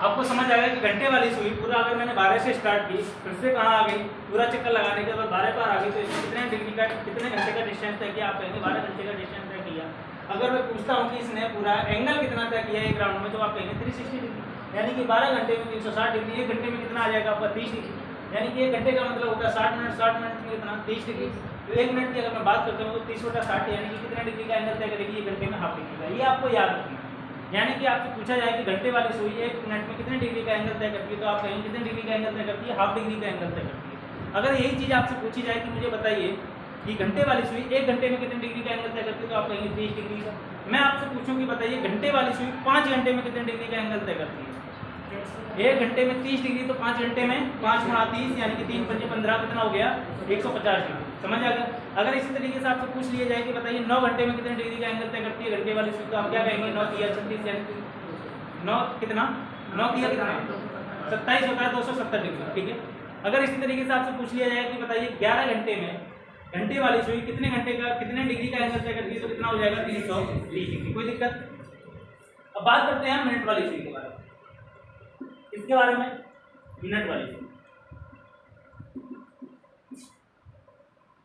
आपको समझ आएगा कि घंटे वाली सुई पूरा अगर मैंने 12 से स्टार्ट की, फिर से कहाँ आ गई, पूरा चक्कर लगाने के बाद 12 पर आ गई, तो इसमें कितने डिग्री का, कितने घंटे का डिस्टेंस तय किया? आप कहेंगे 12 घंटे का डिस्टेंस तय किया। अगर मैं पूछता हूँ कि इसने पूरा एंगल कितना तय किया एक राउंड में, तो आप कहेंगे 360 डिग्री, यानी कि 12 घंटे में 360 डिग्री, एक घंटे में कितना आ जाएगा आपका? 30 डिग्री, यानी कि एक घंटे का मतलब होता है 60 मिनट, 60 मिनट में कितना? 30 डिग्री। तो एक मिनट की अगर मैं बात करता हूँ तो 30/60 यानी कि कितने डिग्री का एंगल तय करेगी? एक घंटे में हाफ डिग्री का। ये आपको याद रखना है। यानी कि आपसे पूछा जाए कि घंटे वाली सुई एक मिनट में कितने डिग्री का एंगल तय करती है, तो आप कहेंगे कितने डिग्री का एंगल तय करती है? हाफ डिग्री का एंगल तय करती है। अगर यही चीज़ आपसे पूछी जाए कि मुझे बताइए कि घंटे वाली सुई एक घंटे में कितने डिग्री का एंगल तय करती है, तो आप कहेंगे 30 डिग्री का। मैं आपसे पूछूं कि बताइए घंटे वाली सुई 5 घंटे में कितने डिग्री का एंगल तय करती है? एक घंटे में 30 डिग्री, तो 5 घंटे में 5 गुणा 30 यानी कि 3 5 15 कितना हो गया? 150 डिग्री। समझ आ गया? अगर इसी तरीके से आपसे पूछ लिया जाए कि बताइए 9 घंटे में कितने डिग्री का एंगल तय करती है घंटे वाली सुई, तो आप क्या कहेंगे? 9 तिया 36 यानी 9 कितना? 9 तिया कितना? 27 होता है 270 डिग्री। ठीक है। अगर इसी तरीके से आपसे पूछ लिया जाए कि बताइए 11 घंटे में घंटे वाली सुई कितने घंटे का, कितने डिग्री का एंगल तय करती है, तो कितना हो जाएगा? 320 डिग्री। कोई दिक्कत? अब बात करते हैं मिनट वाली सुई के बारे में। इसके बारे में मिनट वाली सुई,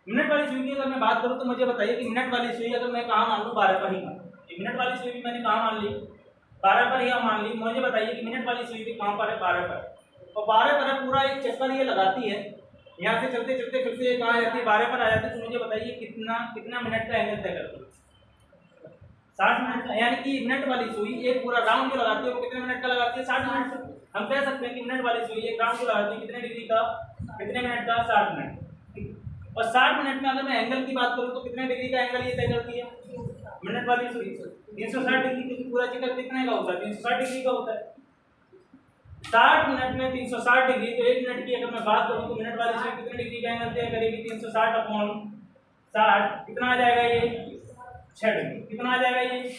मिनट वाली सुई की अगर मैं बात करूं तो मुझे बताइए कि मिनट वाली सुई अगर मैं कहाँ मान लूँ? 12 पर ही मान लूँ। मिनट वाली सुई भी मैंने कहाँ मान ली? 12 पर ही मान ली। मुझे बताइए कि मिनट वाली सुई भी कहाँ पर है? 12 पर। और 12 पर पूरा एक चक्कर ये लगाती है, यहाँ से चलते चलते फिर से कहाँ जाती है? 12 पर आ जाती है। तो मुझे बताइए कितना मिनट का एंगल तय करती है? 60 मिनट का। यानी कि मिनट वाली सुई एक पूरा राउंड जो लगाती है वो कितने मिनट का लगाती है? 60 मिनट का। हम कह सकते हैं कि मिनट वाली सुई एक राउंड जो लगाती है कितने डिग्री का, कितने मिनट का? 60 मिनट। और 60 मिनट में अगर मैं एंगल की बात करूं तो कितने डिग्री का एंगल ये तय करती है मिनट वाली सुई? 360 डिग्री, क्योंकि पूरा चक्कर कितने का होता है? 360 डिग्री का होता है। 60 मिनट में 360 डिग्री, तो एक मिनट की अगर मैं बात करूं तो मिनट वाली सुई कितने डिग्री का एंगल तय करेगी? 360/60 कितना आ जाएगा? ये 6 डिग्री। कितना आ जाएगा ये?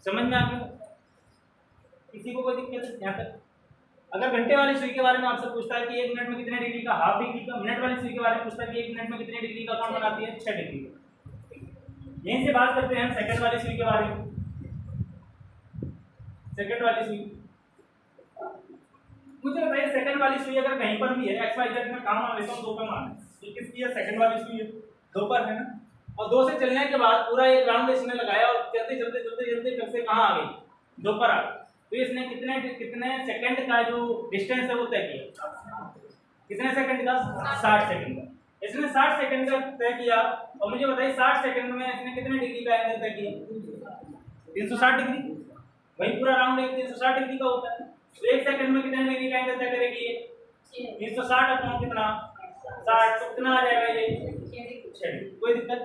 समझ में आ गया? किसी को कोई दिक्कत है यहाँ तक? अगर घंटे वाली सुई के बारे में आपसे पूछता है कि एक मिनट में कितने डिग्री का, हाफ डिग्री का। मिनट वाली सुई के बारे में पूछता है कि एक मिनट में कितने डिग्री का कौन बनाती है? 6 डिग्री का। यहीं से बात करते हैं सेकंड वाली सुई के बारे में। सेकंड वाली सुई, मुझे बताइए सेकंड वाली सुई अगर कहीं पर भी है, एक्स वाई जेड में काम मान लेता हूँ 2 पे मान, तो किसकी है? सेकंड वाली सुई है, 2 पर है ना। और 2 से चलने के बाद पूरा एक राउंड इसने लगाया और चलते चलते चलते चलते फिर से कहाँ आ गई? 2 पर आ गई। तो इसने कितने सेकंड का जो डिस्टेंस है वो तय किया? कितने सेकंड का? 60 सेकंड का। इसने 60 सेकंड का तय किया। और मुझे बताइए 60 सेकंड में इसने कितने डिग्री का एंगल तय किया? 360 डिग्री। वही पूरा राउंड एक 360 डिग्री का होता है। तो एक सेकंड में कितने डिग्री का एंगल तय करेगी ये? 360 अपॉन कितना? 60। तो कितना आ जाएगा ये? 6 डिग्री। कोई दिक्कत?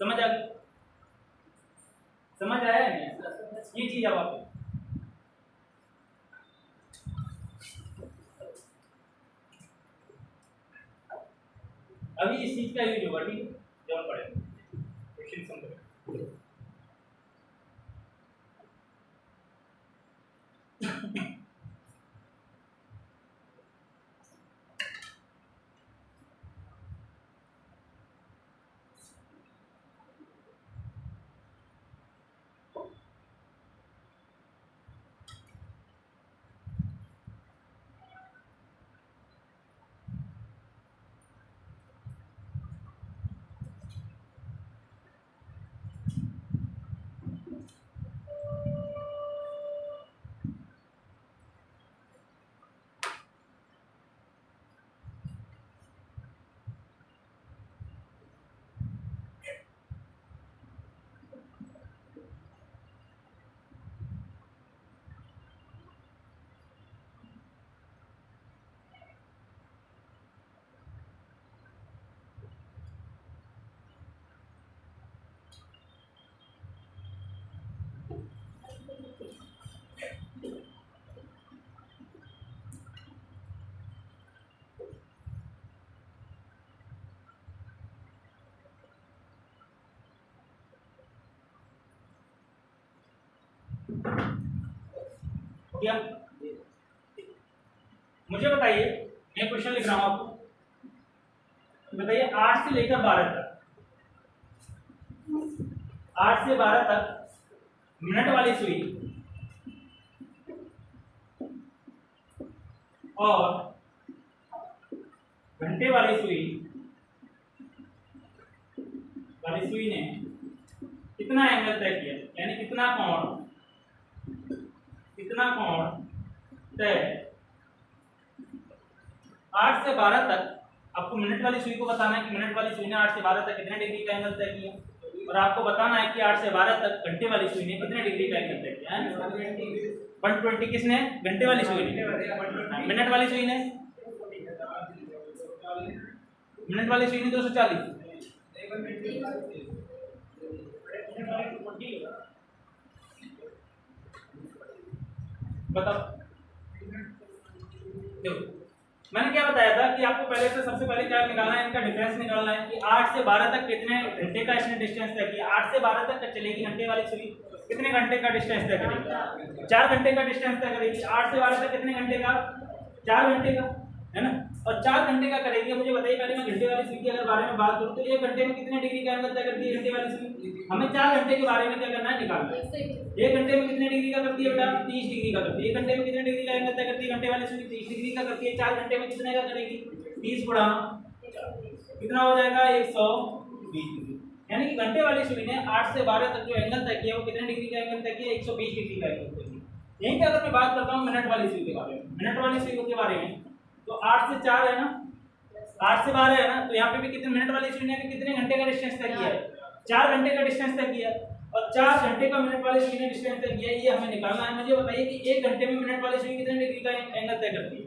समझ आ गई? समझ आया नहीं? ये चीज अब आप अभी इस चीज का यूज होगा। ठीक है, जब पढ़ेंगे क्वेश्चन समझ। क्या मुझे बताइए, मैं क्वेश्चन लिख रहा हूं आपको। बताइए 8 से लेकर 12 तक, 8 से 12 तक मिनट वाली सुई और घंटे वाली सुई ने कितना एंगल तय किया, यानी कितना कोण तय 8 से 12 तक। आपको मिनट वाली सुई को बताना है कि मिनट वाली सुई ने 8 से 12 तक कितने डिग्री का एंगल तय किया, और आपको बताना है कि 8 से 12 तक घंटे वाली सुई ने कितने डिग्री का एंगल तय किया है। 120 किसने? घंटे वाली सुई ने। मिनट वाली सुई ने 240। बताओ, देखो मैंने क्या बताया था कि आपको पहले से सबसे पहले क्या निकालना है, इनका डिफरेंस निकालना है कि 8 से 12 तक कितने घंटे का इसने डिस्टेंस तय किया। 8 से 12 तक चलेगी घंटे वाली सुई, कितने घंटे का डिस्टेंस तय करेगी? 4 घंटे का डिस्टेंस तय करेगी। 8 से 12 तक कितने घंटे का? 4 घंटे का, है ना। और 4 घंटे का करेगी। मुझे बताइए पहले मैं घंटे वाली सुई के अगर बारे में बात करूं तो 1 घंटे में कितने डिग्री का एंगल तय करती है घंटे वाली सुई? हमें 4 घंटे के बारे में क्या करना है, निकालना है। 1 घंटे में कितने डिग्री का करती है बेटा? 30 डिग्री का करती है। 1 घंटे में कितने डिग्री का एंगल तय करती है घंटे वाली सुई? 30 डिग्री का करती है। 4 घंटे में कितने का करेगी? 30 गुणा कितना हो जाएगा? 120 डिग्री। यानी कि घंटे वाली सुई ने 8 से 12 तक जो एंगल तय किया वो कितने डिग्री का एंगल तय किया? 120 डिग्री का एंगल तय किया। यहीं पे अगर मैं बात करता हूँ मिनट वाली सुई के बारे में, मिनट वाली सुई के बारे में, तो 8 से 4 है ना, 8 से 12 है ना, तो यहाँ पे भी कितने मिनट वाली सुई ने कितने घंटे का डिस्टेंस तय किया है? 4 घंटे का डिस्टेंस तय किया। और 4 घंटे का मिनट वाली सुई ने डिस्टेंस तय किया, ये हमें निकालना है। मुझे बताइए कि 1 घंटे में मिनट वाली सुई कितने डिग्री का एंगल तय करती है?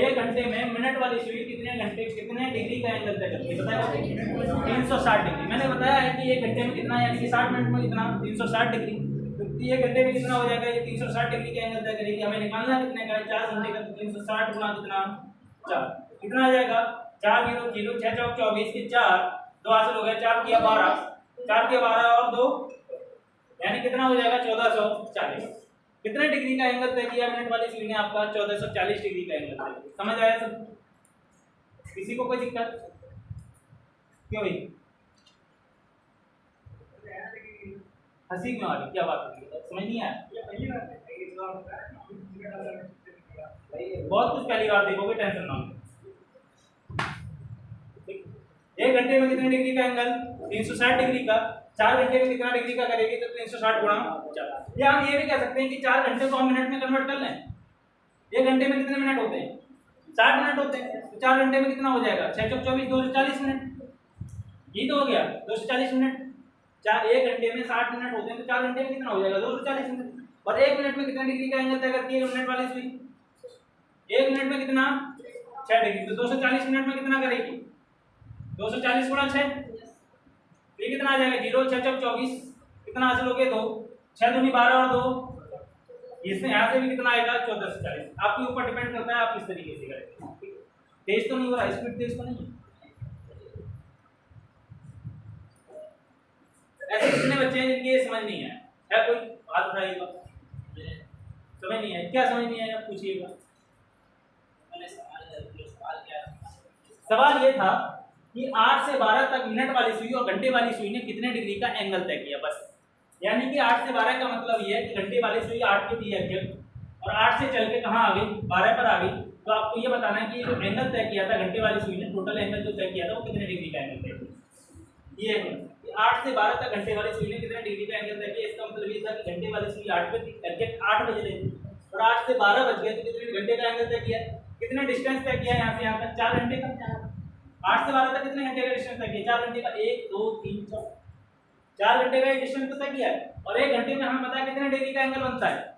1 घंटे में मिनट वाली सुई कितने डिग्री का एंगल तय करती है? बताया 360 डिग्री। मैंने बताया है कि 1 घंटे में कितना, यानी कि 60 मिनट में कितना? 360 डिग्री। तो 1 घंटे में कितना हो जाएगा? ये 360 डिग्री का एंगल तय करेगी। हमें निकालना है कितने का? 4 घंटे का। 360 गुणा कितना? 4। कितना आ जाएगा? 4 0 0 6 चौक 24 के 4 2 हासिल हो गया, 4 किया 12, 4 किया 12 और 2, यानी कितना हो जाएगा? 1440। कितने डिग्री का एंगल तय किया मिनट वाली सुई ने आपका? 1440 डिग्री का एंगल तय किया। समझ आया सब? किसी को कोई दिक्कत? क्यों भाई हंसी क्यों आ रही? क्या बात होती है? समझ नहीं आया? बहुत कुछ पहली बार देखोगे, टेंशन ना लो। 1 घंटे में कितने डिग्री का एंगल? 360 डिग्री का। 4 घंटे में कितना डिग्री का करेगी? तो 360 गुणा 4। या हम ये भी कह सकते हैं कि 4 घंटे को हम मिनट में कन्वर्ट कर लें। 1 घंटे में कितने मिनट होते हैं? 60 मिनट होते हैं। तो 4 घंटे में कितना हो जाएगा? 6 चौक 24 240 मिनट। ये तो हो गया 240 मिनट। 1 घंटे में 60 मिनट होते हैं, तो 4 घंटे में कितना हो जाएगा? 240 मिनट। और 1 मिनट में कितने डिग्री का एंगल तय करती है मिनट वाली सुई? 1 मिनट में कितना? 6 डिग्री। तो 240 मिनट में कितना करेगी? 240 गुणा 6, ये कितना आ जाएगा? 0 6 चौक 24, कितना हासिल हो गया? 2 6 दूनी 12 और 2, इसमें यहाँ से भी कितना आएगा? 1440। आपके ऊपर डिपेंड करता है आप किस तरीके से करेंगे। तेज तो नहीं हो रहा, स्पीड तेज तो नहीं। ऐसे कितने बच्चे हैं जिनके ये समझ नहीं है कोई हाथ उठाइएगा। समझ नहीं है? क्या समझ नहीं आया? पूछिएगा। सवाल ये था कि 8 से 12 तक मिनट वाली सुई और घंटे वाली सुई ने कितने डिग्री का एंगल तय किया, बस। यानी कि 8 से 12 का मतलब ये है कि घंटे वाली सुई 8 पे थी एग्जैक्ट, और 8 से चल के कहाँ आ गई? 12 पर आ गई। तो आपको ये बताना है कि जो एंगल तय किया था घंटे वाली सुई ने, टोटल एंगल जो तय किया था वो कितने डिग्री का एंगल तय किया। ये है 8 से 12 तक घंटे वाली सुई ने कितने डिग्री का एंगल तय किया। इसका मतलब ये था कि घंटे वाली सुई 8 पे थी एग्जैक्ट 8 बजे लेती, और 8 से 12 बज गए तो कितने घंटे का एंगल तय किया? कितने डिस्टेंस तय किया यहाँ से यहाँ तक? 4 घंटे का। 8 से 12 तक कितने घंटे का डिस्टेंस तय किया? 4 घंटे का। 1 2 3 4, 4 घंटे का डिस्टेंस तो तय किया है। और 1 घंटे में हमें पता है कितने डिग्री का एंगल बनता है।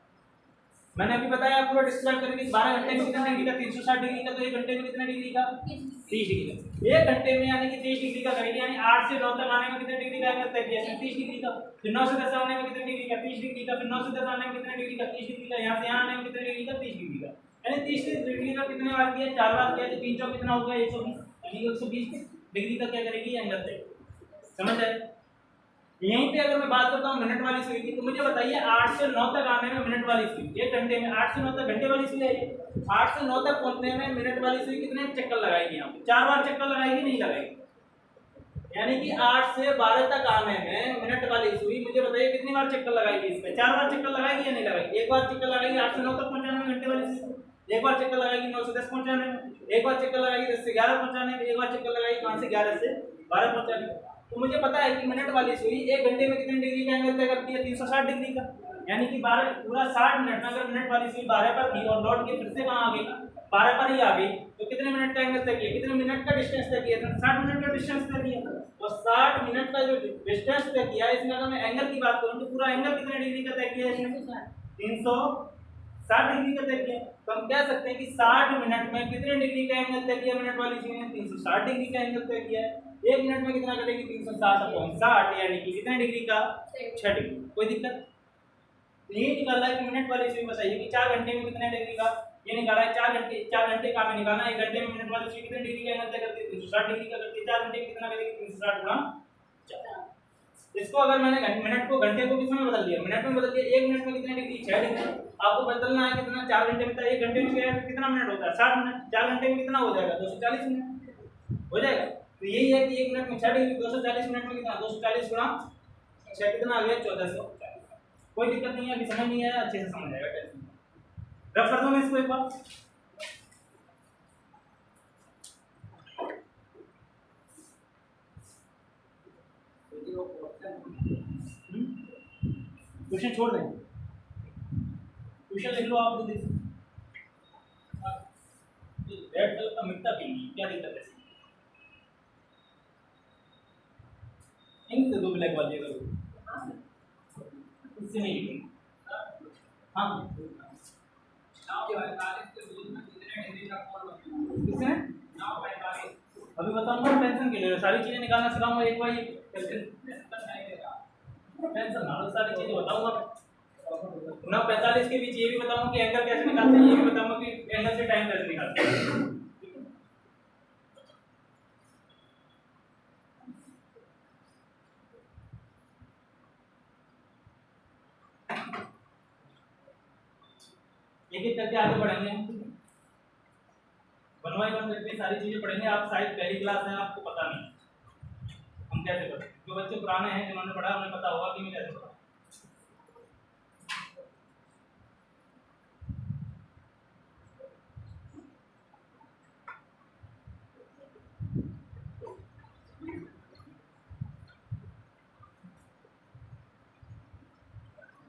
मैंने अभी बताया आपको, डिस्क्राइब करके 12 घंटे में कितने डिग्री का? 360 डिग्री का। तो 1 घंटे में कितने डिग्री का? 30 डिग्री का। 1 घंटे में यानी कि 30 डिग्री का करेंगे, यानी 8 से 9 तक आने में कितने डिग्री का एंगल तय किया? 30 डिग्री का। फिर 9 से 10 आने में कितने डिग्री का? 30 डिग्री का। फिर 9 से 10 आने में कितने डिग्री का? 30 डिग्री का। यहाँ से यहाँ आने में कितने डिग्री का? 30 डिग्री का। यानी 30 डिग्री का कितने बार किया? 4 बार किया। तो 3 चौक कितना हो गया? 120, यानी 120 डिग्री का क्या करेगी? एंगल तय। समझ आए? यहीं पे अगर मैं बात करता हूँ मिनट वाली सुई की, तो मुझे बताइए 8 से 9 तक आने में मिनट वाली सुई 1 घंटे में 8 से 9 तक घंटे वाली सुई है। 8 से 9 तक पहुंचने में मिनट वाली सुई कितने चक्कर लगाएगी? यहाँ पे 4 बार चक्कर लगाएगी, नहीं लगाएगी। यानी कि 8 से 12 तक आने में मिनट वाली सुई मुझे बताइए कितनी बार चक्कर लगाएगी? इसमें 4 बार चक्कर लगाएगी या नहीं लगाएगी? 1 बार चक्कर लगाएगी 8 से 9 तक पहुंचाने में घंटे वाली सुई। एक बार चक्कर लगाएगी 9 से 10 पहुंचाने में, एक बार चक्कर लगाएगी 10 से 11 पहुंचाने में, एक बार चक्कर लगाएगी 5 से 11 से 12 पहुंचाने में। तो मुझे पता है कि मिनट वाली सुई 1 घंटे में कितने डिग्री का एंगल तय करती है, 360 डिग्री का। यानी कि 12 पूरा 60 मिनट में अगर मिनट वाली सुई 12 पर थी और लौट के फिर से कहां आ गई, 12 पर ही आ गई, तो कितने मिनट का एंगल तय किया, कितने मिनट का डिस्टेंस तय किया, 60 मिनट का डिस्टेंस तय किया। और 60 मिनट का जो डिस्टेंस तय किया, इसमें अगर मैं एंगल की बात करूं तो पूरा एंगल कितने डिग्री का तय किया है इसमें, 360 डिग्री का तय किया। तो हम कह सकते हैं कि 60 मिनट में कितने डिग्री का एंगल तय किया मिनट वाली सुई ने, 360 डिग्री का एंगल तय किया है। 1 मिनट में कितना कटेगी, 360/60, यानी कि कितने डिग्री का, 6 डिग्री। कोई दिक्कत ये निकालना है कि मिनट वाली सुई बताइए कि 4 घंटे में कितने डिग्री का, ये निकाला है 4 घंटे का हमें निकालना है। 1 घंटे में मिनट वाली सुई कितने डिग्री का एंगल तय करती है, 360 डिग्री का करती है। 4 घंटे में कितना करेगी, 360/4। इसको अगर मैंने मिनट को घंटे को किसमें बदल दिया, मिनट में बदल दिया। 1 मिनट में कितने डिग्री, 6 डिग्री। आपको बदलना है कितना, 4 घंटे में था, 1 घंटे में कितना मिनट होता है, 60 मिनट। 4 घंटे में कितना हो जाएगा, 240 मिनट हो जाएगा। तो यही है कि 1 मिनट में 6 डिग्री, 240 मिनट में कितना, 240 × 6 कितना आ गया, 1440। कोई दिक्कत नहीं है, अभी समझ नहीं आया, अच्छे से समझ आएगा। रफ कर दूं मैं इसको एक बार। क्वेश्चन छोड़ दें, क्वेश्चन लिख लो आप जल्दी से। रेड कलर का मिटता भी नहीं, क्या दिक्कत है, इंक दे दो ब्लैक वाली करो, इससे नहीं लिखेंगे। हाँ किसने अभी बताऊंगा, टेंशन के लिए सारी चीजें निकालना सिखाऊंगा एक बार, टेंशन ना लो, सारी चीजें बताऊंगा। 9:45 के बीच ये भी बताऊंगा कि एंगल कैसे निकालते हैं, ये भी बताऊंगा कि एंगल से टाइम कैसे निकालते हैं। एक एक करके आगे बढ़ेंगे, 1 बाय 1 करके सारी चीजें पढ़ेंगे। आप शायद पहली क्लास है, आपको पता नहीं हम कैसे पढ़ते। जो बच्चे पुराने हैं, जिन्होंने पढ़ा, उन्हें पता होगा कि मैं कैसे पढ़ा।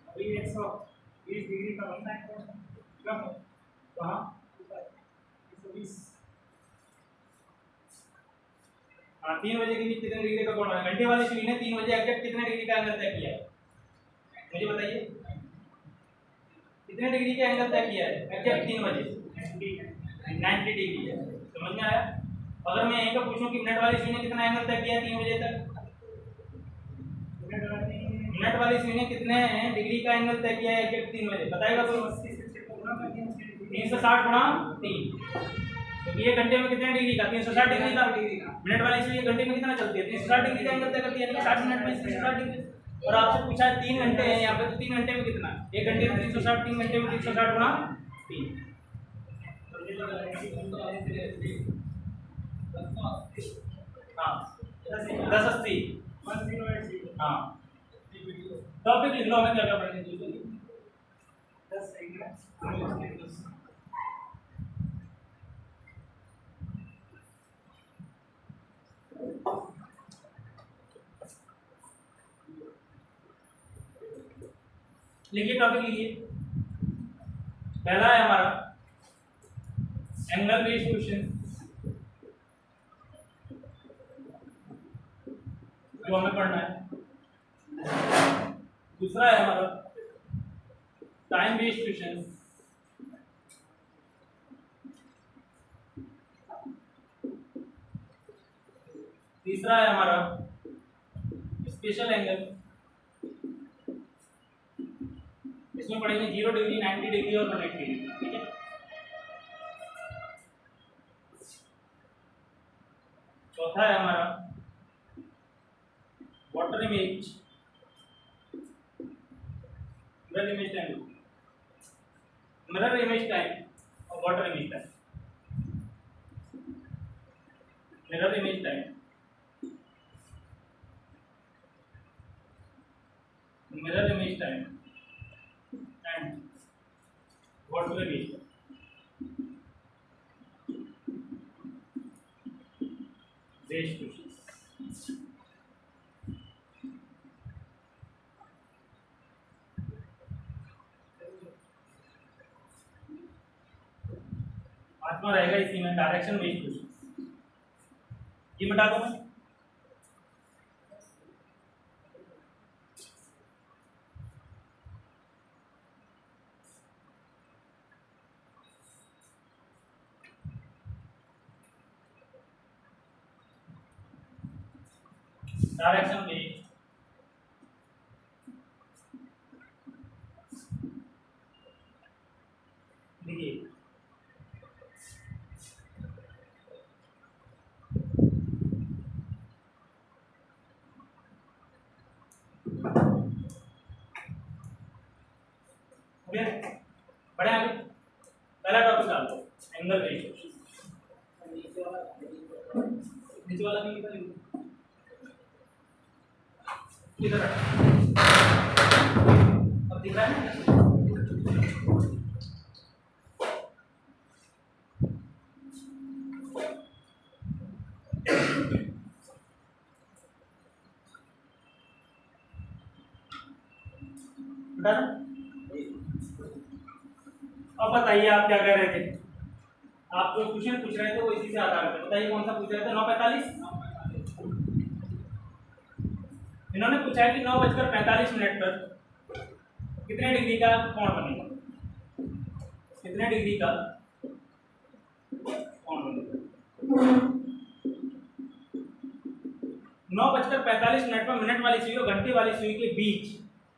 अभी 120 डिग्री का बनता है, क्या है कहाँ, 120। हाँ, 3 बजे के बीच कितने डिग्री का कोण है, घंटे वाली सुई ने 3 बजे एग्जैक्ट कितने डिग्री का एंगल तय किया है, मुझे बताइए। कितने डिग्री का एंगल तय किया है एग्जैक्ट 3 बजे, 90 डिग्री है। समझ में आया। अगर मैं यहीं पर पूछूं कि मिनट वाली सुई ने कितना एंगल तय किया 3 बजे तक, मिनट वाली सुई ने कितने डिग्री का एंगल तय किया है एग्जैक्ट 3 बजे, बताएगा कोई। 360/3, तो ये घंटे में कितने डिग्री का, 360 डिग्री का। मिनट वाली सुई घंटे में कितना चलती है, 360 डिग्री का एंगल तय करती है, यानी 60 मिनट में 360 डिग्री। और आपसे पूछा है 3 घंटे हैं यहाँ पे, तो 3 घंटे में कितना, 1 घंटे में 360, 3 घंटे में 360/3। हाँ 1080। हाँ टॉपिक लिख लो, हमें क्या क्या पढ़ने चाहिए। लिखिए, टॉपिक लिखिए। पहला है हमारा एंगल बेस्ड क्वेश्चन, जो हमें पढ़ना है। दूसरा है हमारा टाइम बेस्ड क्वेश्चन, तीसरा है हमारा स्पेशल एंगल, इसमें पढ़ेंगे 0 डिग्री, 90 डिग्री और 180 डिग्री, ठीक है। चौथा है हमारा water image, mirror image time, mirror image time और water image time. Mirror image time, mirror image time and water image time. अपना रहेगा इसी में डायरेक्शन बेस्ड क्वेश्चन। ये मिटा दो मैं, डायरेक्शन बेस्ड देखिए बड़े आगे पहला टॉपिक डाल दो एंगल रेशियो, नीचे वाला भी इधर अब दिख रहा है ना। अब बताइए आप क्या कह रहे थे, आप जो क्वेश्चन पूछ रहे थे वो इसी से आधार पे बताइए कौन सा पूछ रहे थे। 9:45 इन्होंने पूछा है कि 9:45 पर कितने डिग्री का कोण बनेगा, कितने डिग्री का कोण बनेगा। 9:45 पर मिनट वाली सुई और घंटे वाली सुई के बीच,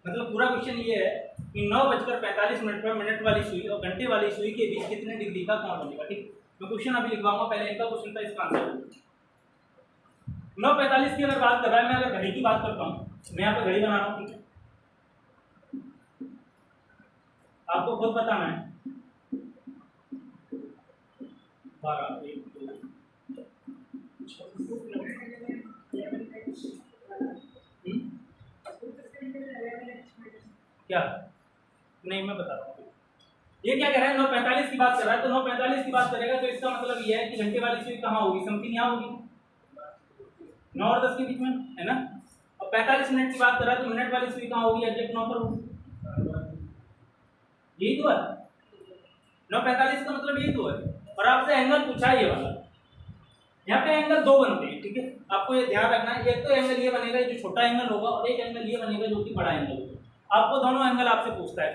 मतलब पूरा क्वेश्चन ये है कि 9:45 पर मिनट वाली सुई और घंटे वाली सुई के बीच कितने डिग्री का कोण बनेगा। ठीक, मैं क्वेश्चन अभी लिखवाऊंगा, पहले इनका क्वेश्चन था, इसका आंसर 9:45 की अगर बात कर रहा है, मैं अगर घड़ी की बात करता हूँ, मैं यहाँ पे घड़ी बना रहा हूँ, ठीक है, आपको खुद बताना है 12 1 2 क्या नहीं, मैं बता रहा हूँ। ये क्या कह रहा है, 9:45 की बात कर रहा है, तो 9:45 की बात करेगा तो इसका मतलब ये है कि घंटे वाली सुई कहाँ होगी, समथिंग यहाँ होगी 9 और 10 के बीच में, है ना। अब 45 मिनट की बात कर रहा है तो मिनट वाली सुई कहाँ होगी, एग्जैक्ट 9 पर होगी, यही तो है 9:45 का मतलब यही तो है। और आपसे एंगल पूछा ये वाला, यहाँ पे एंगल दो बनते हैं, ठीक है, आपको ये ध्यान रखना है। एक तो एंगल ये बनेगा जो छोटा एंगल होगा, और एक एंगल ये बनेगा जो कि बड़ा एंगल होगा। आपको दोनों एंगल आपसे पूछता है,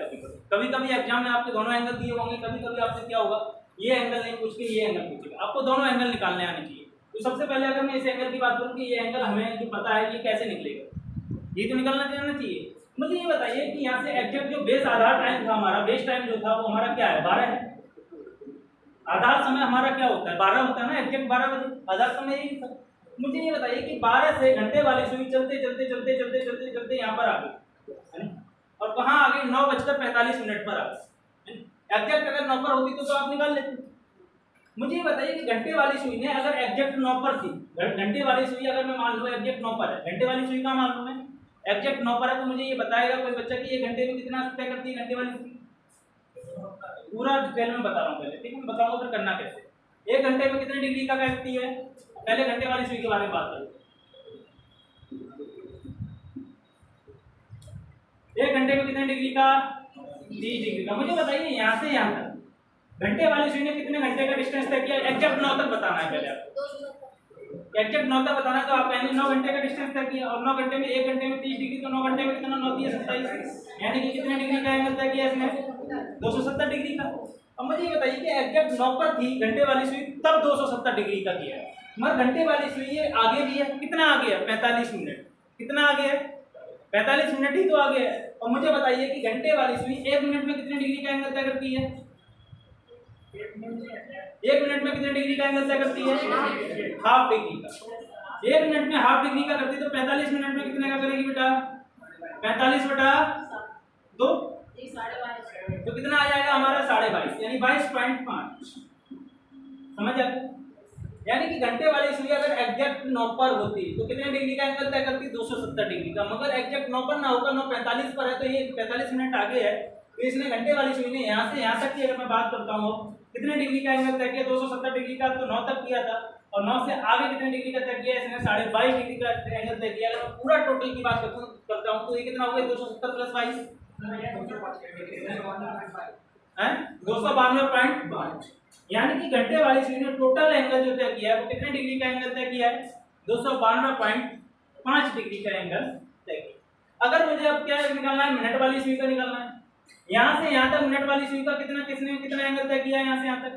कभी कभी एग्जाम में आपके दोनों एंगल दिए होंगे, कभी कभी आपसे क्या होगा, ये एंगल नहीं पूछ के ये एंगल पूछेगा, आपको दोनों एंगल निकालने आने चाहिए। तो सबसे पहले अगर मैं इस एंगल की बात करूँ कि ये एंगल हमें जो पता है ये कैसे निकलेगा, ये तो निकलना चाहिए। मुझे ये बताइए कि यहाँ से एग्जैक्ट जो बेस आधार टाइम था हमारा, बेस टाइम जो था वो हमारा क्या है, 12 है। आधार समय हमारा क्या होता है, 12 होता है ना, एग्जैक्ट 12 बजे आधार समय यही था। मुझे ये बताइए कि 12 से घंटे वाली सुई चलते चलते चलते चलते चलते चलते यहाँ पर आ गई, है ना, और कहाँ आ गई, 9:45 पर आ गई। एग्जैक्ट अगर 9 पर होती तो आप निकाल लेते। मुझे ये बताइए कि घंटे वाली सुई ने अगर एग्जैक्ट 9 पर थी, घंटे वाली सुई अगर मैं मान लूँ एग्जैक्ट 9 पर है, घंटे वाली सुई का मान लूँ मैं एग्जैक्ट 9 पर है, तो मुझे ये बताएगा कोई बच्चा कि ये घंटे में कितना तय करती है घंटे वाली सुई। पूरा डिटेल में बता रहा हूँ पहले, ठीक है, मैं बताऊंगा फिर करना कैसे। 1 घंटे में कितने डिग्री का करती है, पहले घंटे वाली सुई के बारे में बात करें। 1 घंटे में कितने डिग्री का, 30 डिग्री का। मुझे बताइए यहाँ से यहाँ तक घंटे वाली सुई ने कितने घंटे का डिस्टेंस तय किया, एग्जैक्ट 9 तक बताना है पहले आपको, एग्जैक्ट 9 तक बताना है। तो आप पहले 9 घंटे का डिस्टेंस तय किया, और 9 घंटे में 1 घंटे में 30 डिग्री, तो 9 घंटे में कितना, 9 × 27, यानी कि कितने डिग्री का एंगल तय किया इसने, 270 डिग्री का। अब मुझे ये बताइए कि एग्जैक्ट 9 पर थी घंटे वाली सुई, तब 270 डिग्री का किया है, मगर घंटे वाली सुई ये आगे भी है, कितना आगे है, 45 मिनट, कितना आगे है, 45 मिनट ही तो आगे है। और मुझे बताइए कि घंटे वाली सुई 1 मिनट में कितने डिग्री का एंगल तय करती है, 1 मिनट में कितने डिग्री का एंगल तय करती है, हाफ डिग्री का। 1 मिनट में हाफ डिग्री का करती है, तो 45 मिनट में कितने का करेगी बेटा, 45/2, तो कितना आ जाएगा हमारा 22.5, यानी 22.5। समझ आते, यानी कि घंटे वाली सुई अगर एग्जैक्ट 9 पर होती तो कितने डिग्री का एंगल तय करती, 270 डिग्री का, मगर एग्जैक्ट 9 पर ना होकर 9:45 पर है, तो ये 45 मिनट आगे है, तो इसने घंटे वाली सुई ने यहाँ से यहाँ तक की अगर मैं बात करता हूँ कितने डिग्री का एंगल तय किया, 270 डिग्री का, तो 9 तक किया था, और 9 से आगे कितने डिग्री का तय किया, इसने 22.5 डिग्री का एंगल तय किया। अगर मैं पूरा टोटल की बात करता हूँ तो ये कितना हो गया, 270 + 22 है 292.5, यानी कि घंटे वाली सुई ने टोटल एंगल जो तय किया है वो कितने डिग्री का एंगल तय किया है? 292.5 डिग्री का एंगल तय किया। अगर मुझे अब क्या निकालना है, मिनट वाली सुई का निकालना है। यहाँ से यहाँ तक मिनट वाली सुई का कितना एंगल तय किया है? यहाँ से यहाँ तक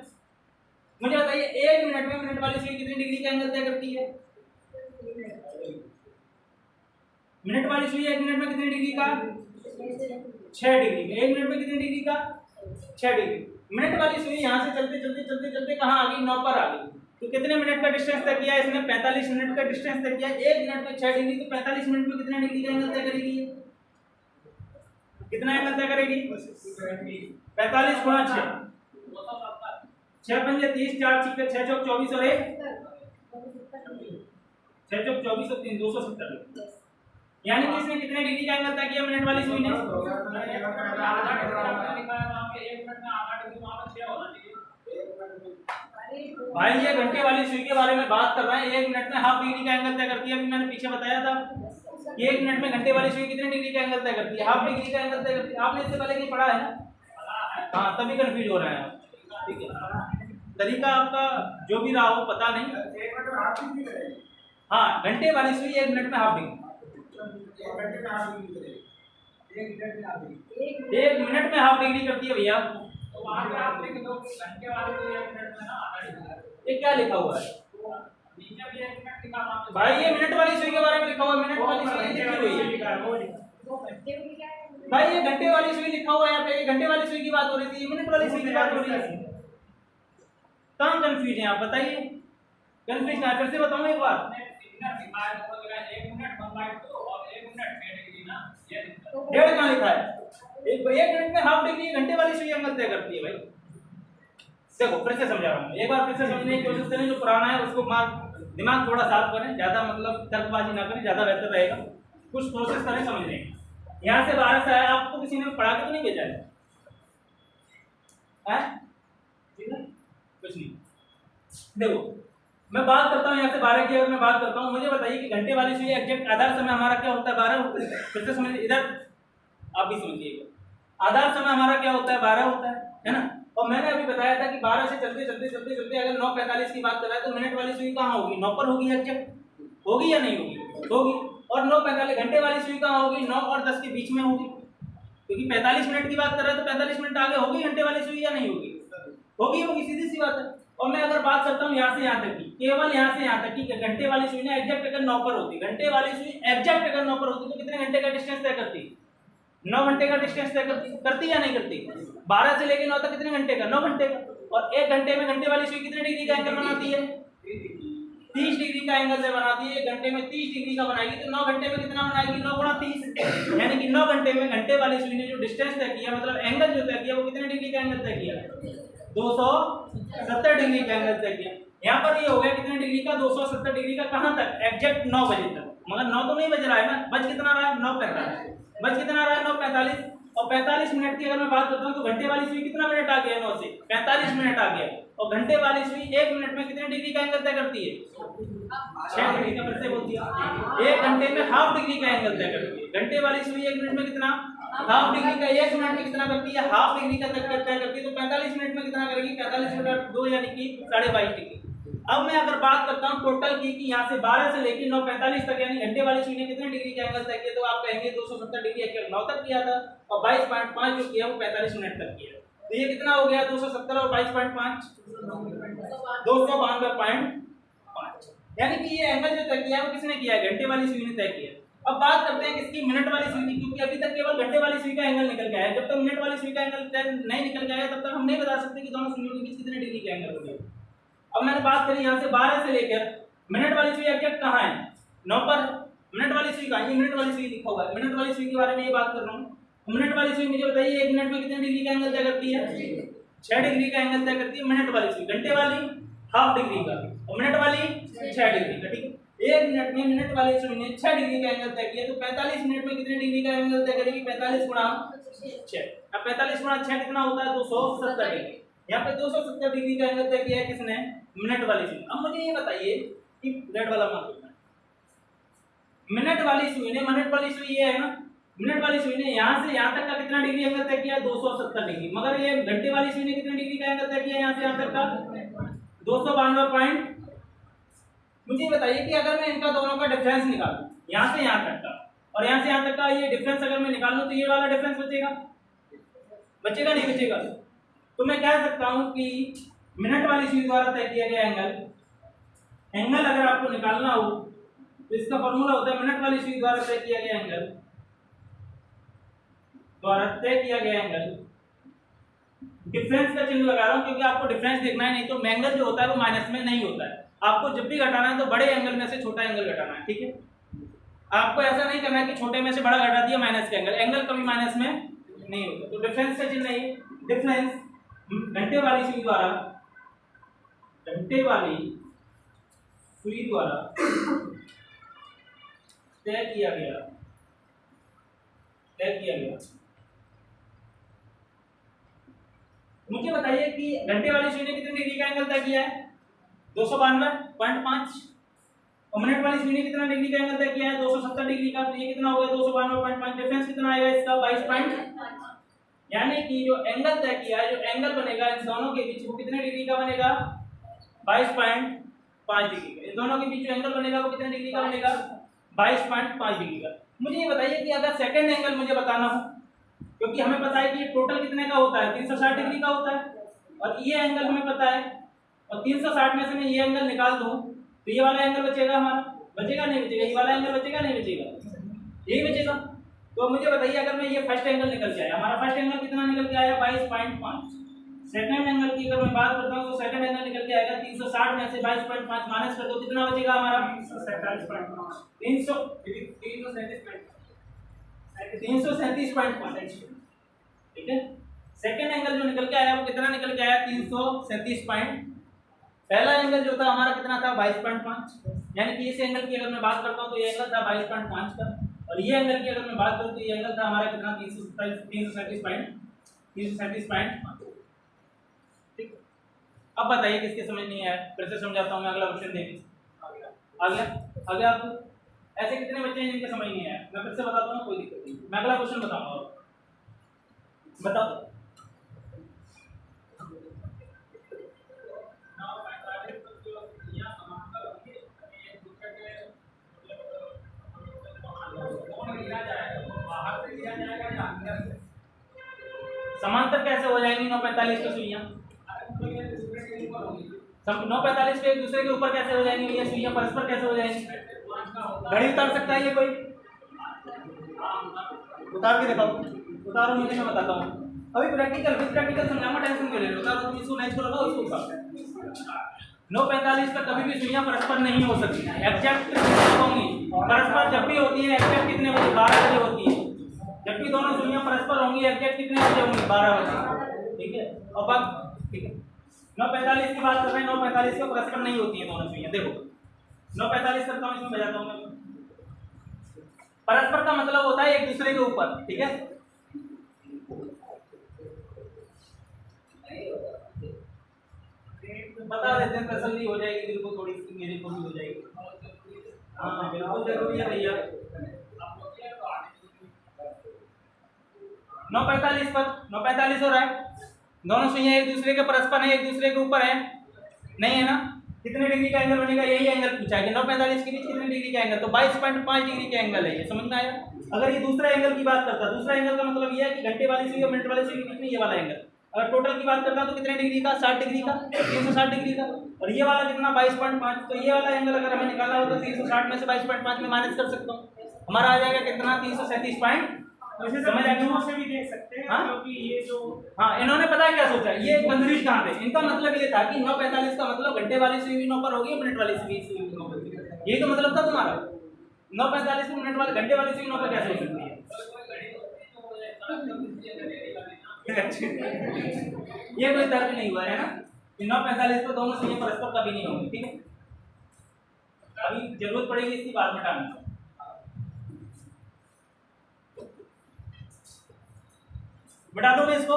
मुझे बताइए, 1 मिनट में मिनट वाली सुई कितनी डिग्री का एंगल तय करती है? मिनट वाली सुई 1 मिनट में कितनी डिग्री का? 6 डिग्री का। 1 मिनट में कितनी डिग्री का? 6 डिग्री। मिनट वाली सुई यहाँ से चलते चलते चलते चलते कहाँ आ गई? 9 पर आ गई। तो कितने मिनट का डिस्टेंस तय किया है इसने? 45 मिनट का डिस्टेंस तय किया। 1 मिनट में 6 डिग्री, तो 45 मिनट में कितने डिग्री का एंगल तय करेगी? कितना एंगल तय करेगी? 45 गुणा 6, 6 पंजे 30, 4 छिक्के 6 चौक 24 और 1 6 चौक 24 और 3 270 डिग्री। यानी कि इसने कितने डिग्री का एंगल तय किया मिनट वाली सुई ने? भाई ये घंटे वाली सुई के बारे में बात कर रहे हैं। 1 मिनट में हाफ डिग्री का एंगल तय करती है। अभी मैंने पीछे बताया था कि 1 मिनट में घंटे वाली सुई कितने डिग्री का एंगल तय करती है? हाफ डिग्री का एंगल तय करती है। आपने इससे पहले नहीं पढ़ा है ना? हाँ, तभी कंफ्यूज हो रहे हैं आप। ठीक है, तरीका आपका जो भी रहा हो पता नहीं। हाँ, घंटे वाली सुई 1 मिनट में हाफ डिग्री, 1 मिनट में हाफ डिग्री करती है भैया। ये क्या लिखा हुआ है भाई? ये मिनट वाली सुई के बारे में लिखा हुआ है। मिनट वाली सुई लिखी हुई है भाई। ये घंटे वाली सुई लिखा हुआ है यहाँ पे। घंटे वाली सुई की बात हो रही थी, ये मिनट वाली सुई की बात हो रही है। कहाँ कंफ्यूज है आप बताइए? कंफ्यूज ना, फिर से बताऊं एक बार। डेढ़ कहाँ लिखा है? 1 मिनट में हाफ डिग्री घंटे वाली सुई एंगल तय करती है भाई। देखो फिर से समझा रहा हूँ, एक बार फिर से समझने की कोशिश करें। जो पुराना है उसको दिमाग थोड़ा साफ करें, ज्यादा मतलब तर्कबाजी ना करें, ज्यादा बेहतर रहेगा। कुछ कोशिश करें समझने की। यहाँ से 12 से आया, आपको किसी ने पढ़ा के तो नहीं भेजा है? कुछ नहीं। देखो मैं बात करता हूँ यहाँ से 12 की। अगर मैं बात करता हूँ, मुझे बताइए कि घंटे वाली सुई एग्जैक्ट आधार समय हमारा क्या होता है? 12। फिर से समझिए, इधर आप भी समझिएगा। आधार समय हमारा क्या होता है? 12 होता है ना? और मैंने अभी बताया था कि 12 से चलते चलते चलते चलते अगर 9:45 की बात कर रहा है तो मिनट वाली सुई कहाँ होगी? 9 पर होगी एग्जैक्ट, होगी या नहीं होगी? होगी। और 9:45 घंटे वाली सुई कहाँ होगी? 9 और 10 के बीच में होगी, क्योंकि 45 मिनट की बात कर रहा है तो 45 मिनट आगे होगी घंटे वाली सुई या नहीं होगी? होगी, होगी, सीधी सी बात है। और मैं अगर बात करता हूँ यहाँ से यहाँ तक की, केवल यहाँ से यहाँ तक की, घंटे वाली सुई ने एग्जैक्ट अगर 9 पर होती, घंटे वाली सुई एग्जैक्ट अगर 9 पर होती तो कितने घंटे का डिस्टेंस तय करती? 9 घंटे का डिस्टेंस तय करती या नहीं करती? 12 से लेकर 9 तक कितने घंटे का? 9 घंटे का। और 1 घंटे में घंटे वाली सुई कितने डिग्री का एंगल बनाती है? 30 डिग्री का एंगल से बनाती है। 1 घंटे में 30 डिग्री का बनाएगी तो 9 घंटे में कितना बनाएगी? 9 गुणा 30, यानी कि 9 घंटे में घंटे वाली सुई ने जो डिस्टेंस तय किया, मतलब एंगल जो तय किया, वो कितने डिग्री का एंगल तय किया? 270 डिग्री का एंगल तय किया। यहाँ पर ये हो गया कितने डिग्री का? 270 डिग्री का। कहाँ तक? एग्जैक्ट 9 बजे तक। मगर 9 तो नहीं बज रहा है ना, बज कितना रहा है? 9:45। बज कितना रहा है? 9:45। और 45 मिनट की अगर मैं बात करता हूँ तो घंटे वाली सुई कितना मिनट आ गया? 9 से 45 मिनट आ गया। और घंटे वाली सुई 1 मिनट में कितने डिग्री का एंगल तय करती है? 6 डिग्री का। फिर से बोल दिया, 1 घंटे में हाफ डिग्री का एंगल तय करती है। घंटे वाली सुई 1 मिनट में कितना? हाफ डिग्री का। 1 मिनट में कितना करती है? हाफ डिग्री का तय करती है। तो 45 मिनट में कितना करेगी? 45 मिनट 2 यानी कि 22.5 डिग्री। अब मैं अगर बात करता हूं टोटल की कि यहाँ से 12 से लेकर 9:45 तक, यानी घंटे वाली सुई ने कितने डिग्री का एंगल तय किया? तो आप कहेंगे 270 डिग्री एक्चुअल 9 तक किया था, और 22.5 जो किया वो 45 मिनट तक किया। तो ये कितना हो गया? 270 और 22.5 292.5, यानी कि ये एंगल जो तय किया है वो किसने किया है? घंटे वाली सुई ने तय किया। अब बात करते हैं किसकी? मिनट वाली सुई की, क्योंकि अभी तक केवल घंटे वाली सुई का एंगल निकल गया है। जब तक मिनट वाली सुई का एंगल नहीं निकल गया है तब तक हम नहीं बता सकते कि दोनों सुइयों के बीच कितने डिग्री का एंगल हो गया। अब मैंने बात करी यहाँ से 12 से लेकर मिनट वाली सुई एग्जैक्ट कहाँ है? 9 पर। मिनट वाली सुई कहाँ है? मिनट वाली सुई लिखा हुआ है। मिनट वाली सुई के बारे में ये बात कर रहा हूँ। मिनट वाली सुई मुझे बताइए 1 मिनट में कितने डिग्री का एंगल तय करती है? 6 डिग्री का एंगल तय करती है मिनट वाली सुई। घंटे वाली हाफ डिग्री का, और मिनट वाली 6 डिग्री का। ठीक है, 1 मिनट में मिनट वाली सुई ने 6 डिग्री का एंगल तय किया, तो 45 मिनट में कितने डिग्री का एंगल तय करेगी? 45 गुणा 6। अब 45 गुणा 6 कितना होता है? 270 डिग्री। यहाँ पे 270 डिग्री का एंगल तय किया है किसने? मिनट वाली सुई। अब मुझे ये बताइए कि मिनट वाला मान लो, मिनट वाली सुई ने, मिनट वाली सुई ये है ना, मिनट वाली सुई ने यहाँ से यहाँ तक का कितना डिग्री एंगल तय किया, 270 डिग्री। मगर ये घंटे वाली सुई ने कितने डिग्री का एंगल तय किया यहाँ से यहाँ तक का, 292 पॉइंट। मुझे बताइए कि अगर मैं इनका दोनों का डिफरेंस निकालूं यहाँ से यहाँ तक का और यहाँ से यहाँ तक का, ये डिफरेंस अगर मैं निकालूं तो ये वाला डिफरेंस बचेगा, बचेगा नहीं बचेगा? तो मैं कह सकता हूँ कि मिनट वाली सुई द्वारा तय किया गया एंगल अगर आपको निकालना हो तो इसका फॉर्मूला होता है मिनट वाली सुई द्वारा तय किया गया एंगल, द्वारा तय किया गया एंगल, डिफरेंस का चिन्ह लगा रहा हूं क्योंकि आपको डिफरेंस देखना है, नहीं तो एंगल जो होता है वो माइनस में नहीं होता है। आपको जब भी घटाना है तो बड़े एंगल में से छोटा एंगल घटाना है, ठीक है? आपको ऐसा नहीं करना है कि छोटे में से बड़ा घटा दिया माइनस का एंगल कभी माइनस में नहीं होता। तो डिफरेंस का चिन्ह नहीं, डिफरेंस घंटे वाली सुई द्वारा तय किया गया मुझे बताइए कि घंटे वाली सुई ने कितने डिग्री का एंगल तय किया है, 292.5, और मिनट वाली सुई ने कितना डिग्री का एंगल तय किया है, 270 डिग्री का। तो ये कितना हो गया, 292.5। डिफरेंस कितना आएगा इसका, 22 यानी कि जो एंगल तय किया है, जो एंगल बनेगा इन दोनों के बीच वो कितने डिग्री का बनेगा, 22.5 डिग्री का। इन दोनों के बीच जो एंगल बनेगा वो कितने डिग्री का बनेगा, 22.5 डिग्री का। मुझे ये बताइए कि अगर सेकंड एंगल मुझे बताना हो, क्योंकि हमें पता है कि ये टोटल कितने का होता है, 360 डिग्री का होता है, और ये एंगल हमें पता है, और 360 में से मैं ये एंगल निकाल दूं तो ये वाला एंगल बचेगा हमारा, बचेगा नहीं बचेगा, ये वाला एंगल बचेगा नहीं बचेगा, यही बचेगा। तो मुझे बताइए अगर मैं ये फर्स्ट एंगल निकल के आया, हमारा फर्स्ट एंगल कितना निकल के आया, 22.5। सेकंड एंगल की अगर मैं बात करता हूं तो सेकंड एंगल निकल के आएगा 360 में से 22.5 माइनस कर दो, कितना बचेगा हमारा, 337.5, ठीक है? सेकंड एंगल जो निकल के आया वो कितना निकल के आया, 337 पॉइंट। पहला एंगल जो था हमारा कितना था, 22.5, यानी कि इस एंगल की अगर मैं बात करता हूं तो ये एंगल था 22.5 का, और ये एंगल की अगर मैं बात करूं तो ये एंगल था हमारा कितना, 337 पॉइंट। ठीक, अब बताइए किसके समझ नहीं आया, फिर से समझाता हूं मैं, अगला क्वेश्चन देखिए। आगे आप ऐसे कितने बच्चे हैं जिनके समझ नहीं आया, मैं फिर से बताता हूं, कोई दिक्कत नहीं। मैं अगला क्वेश्चन बताऊंगा, बताओ। समांतर कैसे हो जाएंगी 945 की सुइयां, 945 के एक दूसरे के ऊपर कैसे हो जाएंगी ये सुइयां, परस्पर कैसे हो जाएंगी? घड़ी उतार सकता है ये कोई? उतार के दिखाओ, उतारो मुझे, मैं बताता हूँ। अभी प्रैक्टिकल समझाऊंगा, टेंशन क्यों ले रहे हो? उतारो, तुम इसको मैच को लगाओ, इसको उतारो। 945 पर कभी भी सुइयां परस्पर नहीं हो सकती, एग्जैक्ट होंगी। परस्पर जब भी होती है एग्जैक्ट कितने बजे, 12 बजे होती है। जब भी दोनों सुइयां परस्पर होंगी एग्जैक्ट कितने बजे होंगी, 12 बजे, ठीक है? और बात ठीक है, 945 की बात कर रहे हैं, 945 के परस्पर नहीं होती है दोनों सुइयां। देखो 945 करता हूँ, इसमें बजाता हूँ मैं। परस्पर का मतलब होता है एक दूसरे के ऊपर, ठीक है? बता देते हैं, तसल्ली हो जाएगी दिल को, थोड़ी सी मेरे को भी हो जाएगी। हाँ बिल्कुल जरूरी है भैया। 945 पर 945 हो रहा है, दोनों सुइयां एक दूसरे के परस्पर है, एक दूसरे के ऊपर है, नहीं है ना? कितने डिग्री का एंगल बनेगा, यही एंगल पूछा है कि 945 के बीच कितने डिग्री का एंगल, तो 22.5 डिग्री का एंगल है, ये समझ में आया? अगर ये दूसरा एंगल की बात करता, दूसरा एंगल का मतलब ये है कि घंटे वाली सुई और मिनट वाली सुई के बीच में ये वाला एंगल। अगर टोटल की बात करता तो कितने डिग्री का, 60 डिग्री का, 360 डिग्री का, और ये वाला कितना, 22.5। तो ये वाला एंगल अगर हमें निकालना हो तो 360 में से 22.5 में माइनस कर सकता हूँ, हमारा आ जाएगा कितना, 337 पॉइंट। समझ आएगा, से भी देख सकते हैं क्योंकि ये जो इन्होंने पता है क्या सोचा, ये कंफ्यूज कहाँ थे, इनका मतलब ये था कि 945 का मतलब घंटे वाली सुई भी 9 पर होगी, मिनट वाली सुई भी 9 पर होगी, ये तो मतलब था तुम्हारा। 945 में मिनट वाले घंटे वाली सुई 9 पर कैसे हो सकती है? ये कोई तर्क नहीं हुआ है ना, 945 पर दोनों सुइयां परस्पर कभी नहीं होंगी, ठीक है? अभी जरूरत पड़ेगी इसकी बात में टालने की। बता दोगे इसको?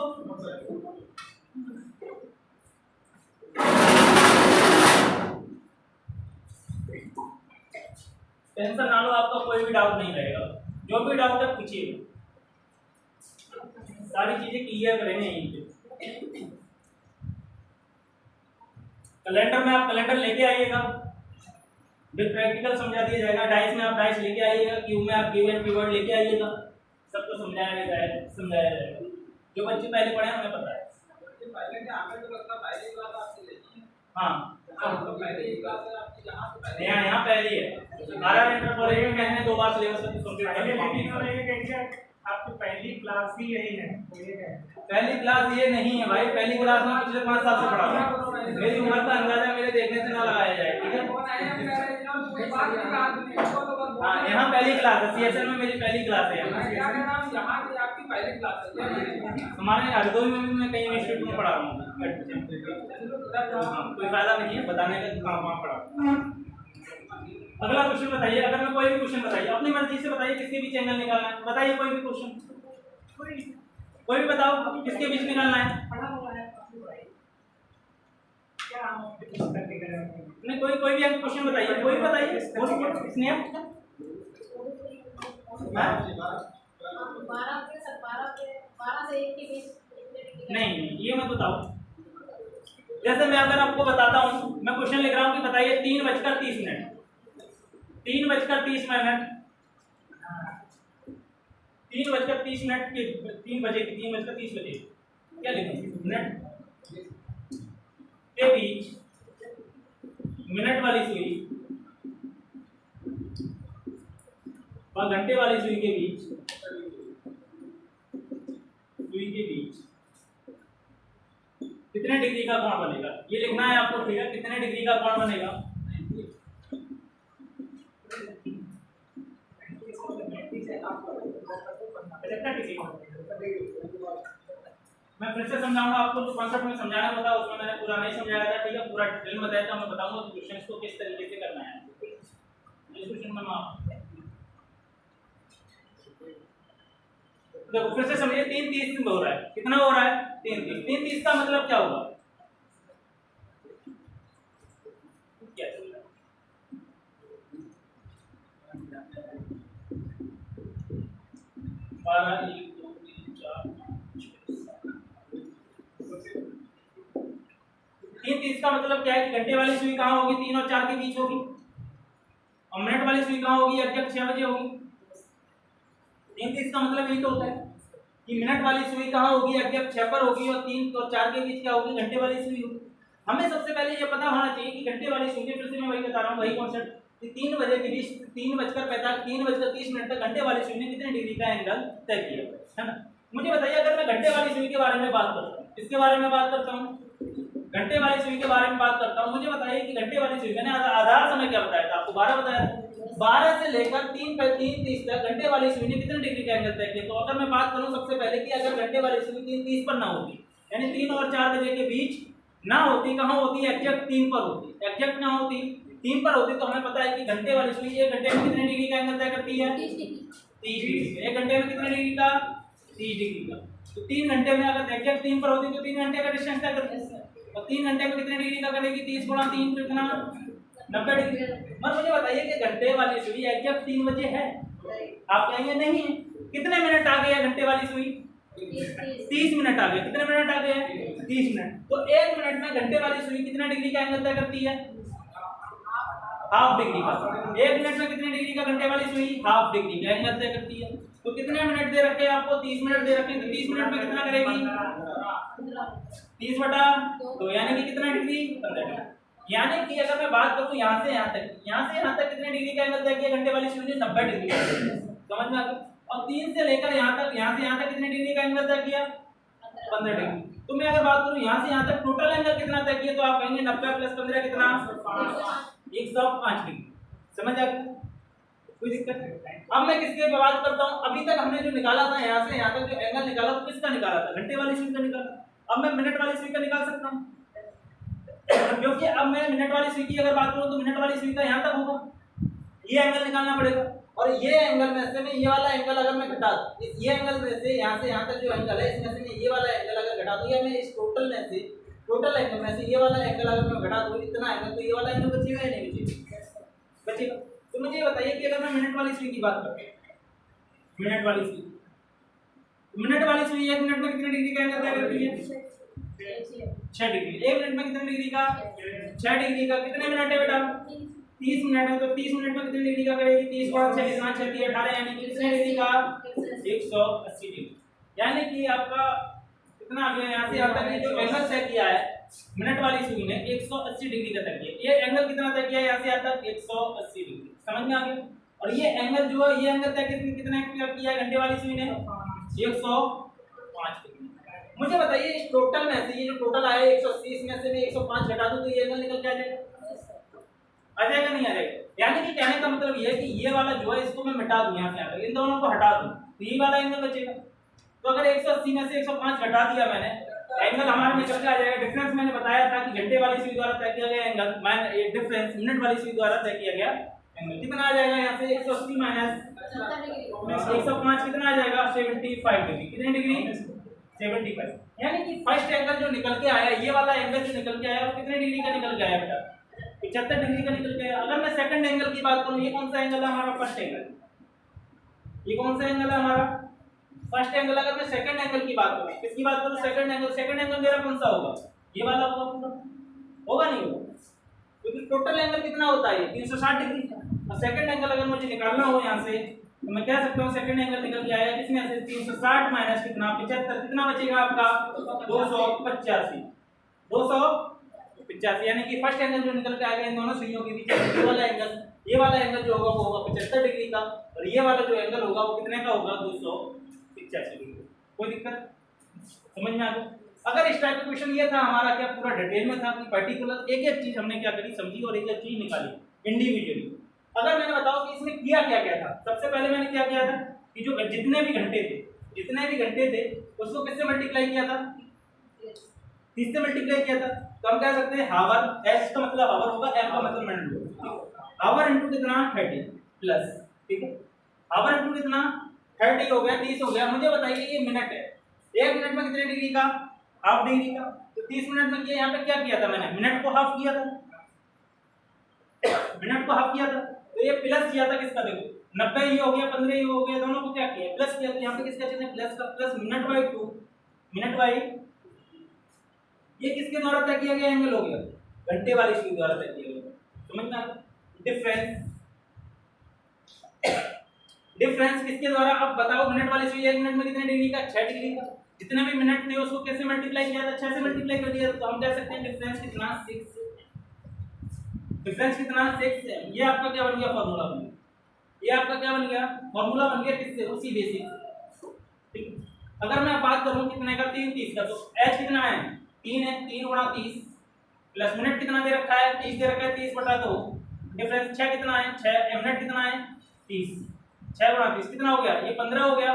टेंशन ना लो, आपका कोई भी डाउट नहीं रहेगा। जो भी डाउट है पूछिए, सारी चीजें क्लियर करेंगे यहीं पे। कैलेंडर में आप कैलेंडर लेके आइएगा, फिर प्रैक्टिकल समझा दिया जाएगा। डाइस में आप डाइस लेके आइएगा, क्यूब में आप क्यूब एंड कीवर्ड लेके आइएगा, सबको समझाया जाएगा। जो बच्चे पहले पढ़े हैं उन्हें पता है। हाँ यहाँ पहली है 12 घंटे पढ़ेंगे, मैंने 2 बार सिलेबस कंप्लीट कर लिया। आपकी पहली क्लास ही यही है? पहली क्लास ये नहीं है भाई, पहली क्लास में पिछले 5 साल से पढ़ा रहा हूँ। मेरी उम्र का अंदाजा मेरे देखने से ना लगाया जाए, ठीक है। हाँ यहाँ पहली क्लास है, CSL में मेरी पहली क्लास है। हमारे हरदोई में भी मैं कई इंस्टीट्यूट में पढ़ा रहा हूँ। कोई फायदा नहीं है बताने का कहाँ पढ़ा। अगला क्वेश्चन बताइए, अगर मैं कोई भी क्वेश्चन बताइए, अपनी मर्जी से बताइए किसके बीच एंगल निकालना है, बताइए कोई भी क्वेश्चन, कोई भी बताओ किसके बीच निकालना है। नहीं कोई भी क्वेश्चन बताइए, कोई बताइए। स्नेह नहीं ये मत बताओ। जैसे मैं अगर आपको बताता हूँ, मैं क्वेश्चन लिख रहा हूँ कि बताइए 3:30 3:30 के 3:30 बजे क्या लिखूं मिनट के बीच मिनट वाली सुई और घंटे वाली सुई के बीच कितने डिग्री का कोण बनेगा, ये लिखना है आपको, ठीक है। कितने डिग्री का कोण बनेगा, मैं फिर से समझाऊंगा आपको, जो कॉन्सेप्ट में समझाना होता है उसमें मैंने पूरा नहीं समझाया था, ठीक है। पूरा डिटेल में बताया था, मैं बताऊंगा क्वेश्चंस को किस तरीके से करना है। इस क्वेश्चन में देखो फिर से समझिए, 3:30 हो रहा है, कितना हो रहा है 3:30। 3:30 का मतलब क्या होगा, क्या चल रहा है 12 1 2 3 4 3:30 का मतलब क्या है कि घंटे वाली सुई कहाँ होगी, 3 और 4 के बीच होगी, और मिनट वाली सुई कहाँ होगी, एग्जैक्ट 6 बजे होगी। 3:30 का मतलब यही तो होता है कि मिनट वाली सुई कहाँ होगी, एग्जैक्ट 6 पर होगी, और 3 और 4 के बीच क्या होगी, घंटे वाली सुई होगी। हमें सबसे पहले ये पता होना चाहिए कि घंटे वाली सुई, फिर से मैं वही बता रहा हूँ, वही कॉन्सेप्ट कि 3 बजे के बीच 3:30 तक घंटे वाली सुई ने कितने डिग्री का एंगल तय किया है ना। मुझे बताइए, अगर मैं घंटे वाली सुई के बारे में बात करता हूँ, किसके बारे में बात करता हूँ, घंटे वाली सुई के बारे में बात करता हूँ। मुझे बताइए कि घंटे वाली सुई, मैंने आधार समय क्या बताया था आपको, 12 बताया था। 12 से लेकर 3:30 तक घंटे वाली सुई ने कितने डिग्री का एंगल तय किया। तो अगर मैं बात करूं सबसे पहले कि अगर घंटे वाली सुई 3:30 पर ना होती, यानी 3 और 4 बजे के बीच ना होती, कहाँ होती, एग्जैक्ट 3 पर होती, एग्जैक्ट ना होती 3 पर होती, तो हमें पता है कि घंटे वाली सुई 1 घंटे में कितने डिग्री का एंगल तय करती है, 30 डिग्री। 1 घंटे में कितने डिग्री का, 30 डिग्री का। तो 3 घंटे में अगर एग्जैक्ट 3 पर होती तो 3 घंटे का डिस्टेंस तय करती है, और 3 घंटे में कितने डिग्री का करेगी, 30 गुणा 3 कितना, 90 डिग्री। मुझे बताइए कि घंटे वाली सुई एग्जैक्ट 3 बजे है, आप कहेंगे नहीं है। कितने मिनट आ गए घंटे वाली सुई, 30 मिनट आ गए। कितने मिनट आ गए, 30 मिनट। तो 1 मिनट में घंटे वाली सुई कितने डिग्री का एंगल तय करती है, हाफ डिग्री का। 1 मिनट में कितने डिग्री का घंटे वाली सुई, हाफ डिग्री का एंगल तय करती है। तो कितने मिनट दे रखे हैं आपको, 30 मिनट दे रखे हैं, तो 30 मिनट में कितना करेगी, 30/2, यानी कि कितना डिग्री, 15 डिग्री। यानी कि अगर मैं बात करूं यहाँ से यहाँ तक कितने डिग्री का एंगल तय किया घंटे वाली सुई ने, 90 डिग्री का। समझ में आ गया। और 3 से लेकर यहाँ से यहाँ तक कितने डिग्री का एंगल तय किया, 15 डिग्री। तो मैं अगर बात करूं यहाँ से यहाँ तक टोटल एंगल कितना तय किया, तो आप कहेंगे 90 + 15 कितना, 105 डिग्री। समझ आ गया, कोई दिक्कत नहीं। अब मैं किसके बात करता हूँ, अभी तक हमने जो निकाला था यहाँ से यहाँ तक जो एंगल निकाला, तो किसका निकाला था, घंटे वाली सुई का निकाला। अब मैं मिनट वाली सुई का निकाल सकता हूँ, क्योंकि अब मैं मिनट वाली सुई की अगर बात करूं तो मिनट वाली सुई का यहाँ तक होगा, ये एंगल निकालना पड़ेगा। और ये एंगल में से मैं ये वाला एंगल अगर मैं घटा दूं, ये एंगल में से यहाँ तक जो एंगल है, इसमें से मैं ये वाला एंगल अगर घटा दूं, या मैं इस टोटल एंगल में से ये वाला एंगल अगर मैं घटा दूं, इतना एंगल, तो ये वाला एंगल बचेगा या नहीं बचेगा, बचेगा। तो मुझे ये बताइए कि अगर मैं मिनट वाली सुई की बात करूं, मिनट वाली सुई, मिनट वाली सुई 1 मिनट में कितने डिग्री का एंगल तय करती है? 6 डिग्री। 1 मिनट में कितने डिग्री का? 6 डिग्री का। कितने मिनट है बेटा? 30 मिनट है। तो 30 मिनट में कितने डिग्री का करेगी? 30 गुणा 6 कितना? 6 3 18, यानी कि कितने डिग्री का? 180 डिग्री। यानी कि आपका कितना आ गया? यहाँ से यहाँ तक ये जो एंगल तय किया है मिनट वाली सुई ने 180 डिग्री का तय किया। ये एंगल कितना तय किया है? यहाँ से यहाँ तक 180 डिग्री। समझ में आ गया? और ये एंगल जो है, ये एंगल तय कितने किया है घंटे वाली सुई ने? 105 डिग्री। मुझे बताइए इस टोटल में से, ये जो टोटल आया 180, इसमें से मैं 105 घटा दूं तो ये एंगल निकल के आ जाएगा? आ जाएगा नहीं आ जाएगा? यानी कि कहने का मतलब ये है कि ये वाला जो है इसको मैं मिटा दूं, यहाँ से यहाँ तक इन दोनों को हटा दूं तो ये वाला एंगल बचेगा। तो अगर 180 में से 105 घटा दिया मैंने, एंगल हमारा निकल के आ जाएगा। डिफरेंस मैंने बताया था कि घंटे वाली सुई द्वारा तय किया गया एंगल माइनस ये डिफरेंस मिनट वाली सुई द्वारा तय किया गया एंगल कितना आ जाएगा? यहाँ से 180 माइनस 105 कितना आ जाएगा? 75 डिग्री। कितनी डिग्री? 75। यानी कि फर्स्ट एंगल जो निकल के आया, ये वाला एंगल जो निकल के आया वो कितने डिग्री का निकल के आया बेटा? 75 डिग्री का निकल के आया। अगर मैं सेकंड एंगल की बात करूं, ये कौन सा एंगल है हमारा? First angle. ये कौन सा एंगल है हमारा? First angle. अगर मैं सेकंड एंगल की बात करूं, किसकी बात करूं? Second angle. सेकंड एंगल मेरा कौन सा होगा? ये वाला होगा पूरा? होगा नहीं होगा? क्योंकि टोटल एंगल कितना होता है? 360 डिग्री। और सेकंड एंगल अगर मुझे निकालना हो यहाँ से तो मैं कह सकता हूँ सेकंड एंगल निकल के आया किसमें से? 360 माइनस कितना? 75। कितना बचेगा आपका? 285। 285। यानी कि फर्स्ट एंगल जो निकल के आएगा इन दोनों सुइयों के बीच, ये वाला एंगल जो होगा वो होगा 75 डिग्री का, और ये वाला जो एंगल होगा वो कितने का होगा? 285 डिग्री। कोई दिक्कत समझ में आ गया? अगर इस टाइप का क्वेश्चन ये था हमारा, क्या पूरा डिटेल में था कि पर्टिकुलर एक एक चीज हमने क्या करी, समझी और एक एक चीज निकाली इंडिविजुअली। अगर मैंने बताओ कि इसमें किया क्या क्या था, सबसे पहले मैंने क्या किया था कि जो जितने भी घंटे थे उसको किससे मल्टीप्लाई किया था? 30 से मल्टीप्लाई किया था। तो हम कह सकते हैं हावर, एच का मतलब हावर होगा, एम का मतलब मिनट। हावर इंटू कितना? 30 प्लस, ठीक है। हावर इंटू कितना? 30 हो गया, 30 हो गया। मुझे बताइए ये मिनट है, 1 मिनट में कितने डिग्री का? हाफ डिग्री का। तो 30 मिनट में किया, यहाँ पे क्या किया था मैंने? मिनट को हाफ किया था, मिनट को हाफ किया था। तो ये प्लस किया था किसका? देखो 90 ही हो गया, 15 ही हो गया, दोनों को क्या किया? प्लस किया। तो यहाँ पे किसका चिन्ह? प्लस का। Plus minute by 2, minute by ये किसके द्वारा तय किया गया एंगल हो गया? घंटे वाली सुई द्वारा तय किया गया। समझ में आ गया? डिफरेंस किसके द्वारा? अब बताओ मिनट वाली सुई 1 मिनट में कितने डिग्री का? 6 डिग्री का। जितने भी मिनट थे उसको कैसे मल्टीप्लाई किया था? 6 से मल्टीप्लाई कर दिया। तो हम कह सकते हैं डिफरेंस कितना? 6। डिफरेंस कितना? 6 है। ये आपका क्या बन गया? फार्मूला बन गया। ये आपका क्या बन गया? फार्मूला बन गया किससे? उसी बेसिक। ठीक। अगर मैं बात करूं कितने का? 3 30 का, तो h कितना है? 3 है। 3 गुणा 30 प्लस मिनट कितना दे रखा है? 30 दे रखा है। 30 बटा 2 डिफरेंस 6 कितना है? 6। मिनट कितना है? 30। 6 गुणा 30 कितना हो गया? ये 15 हो गया।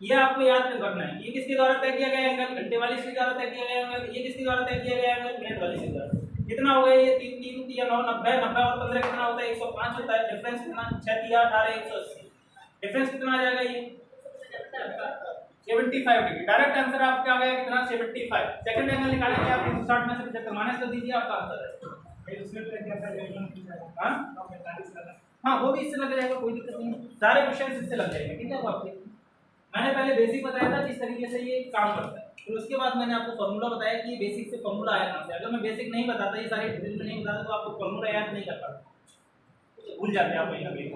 ये आपको याद रखना है। ये किसके द्वारा तय किया गया एंगल? घंटे वाली सुई द्वारा तय किया गया एंगल। ये किसके द्वारा तय किया गया एंगल? मिनट वाली सुई द्वारा। कितना हो गया? ये 3 3 3 9 90 90 और 15 कितना होता है? 105 होता है। डिफरेंस कितना? 6 3 18 180। डिफरेंस कितना आ जाएगा? ये 75 डिग्री। डायरेक्ट आंसर आपका आ गया कितना? 75। सेकंड एंगल निकालेंगे आप 360 में से 75 माइनस कर दीजिए, आपका आंसर है। उसमें फिर क्या था? हां हाँ, वो भी इससे लग जाएगा, कोई दिक्कत नहीं। सारे क्वेश्चन इससे लग जाएंगे, ठीक है। वो आपके मैंने पहले बेसिक बताया था किस तरीके से ये काम करता है, फिर उसके बाद मैंने आपको फॉर्मूला बताया कि ये बेसिक से फॉर्मूला आया कहाँ से। अगर मैं बेसिक नहीं बताता, ये सारे डिटेल में नहीं बताता, तो आपको फॉर्मूला याद नहीं कर पाता, भूल जाते आप कहीं ना कहीं।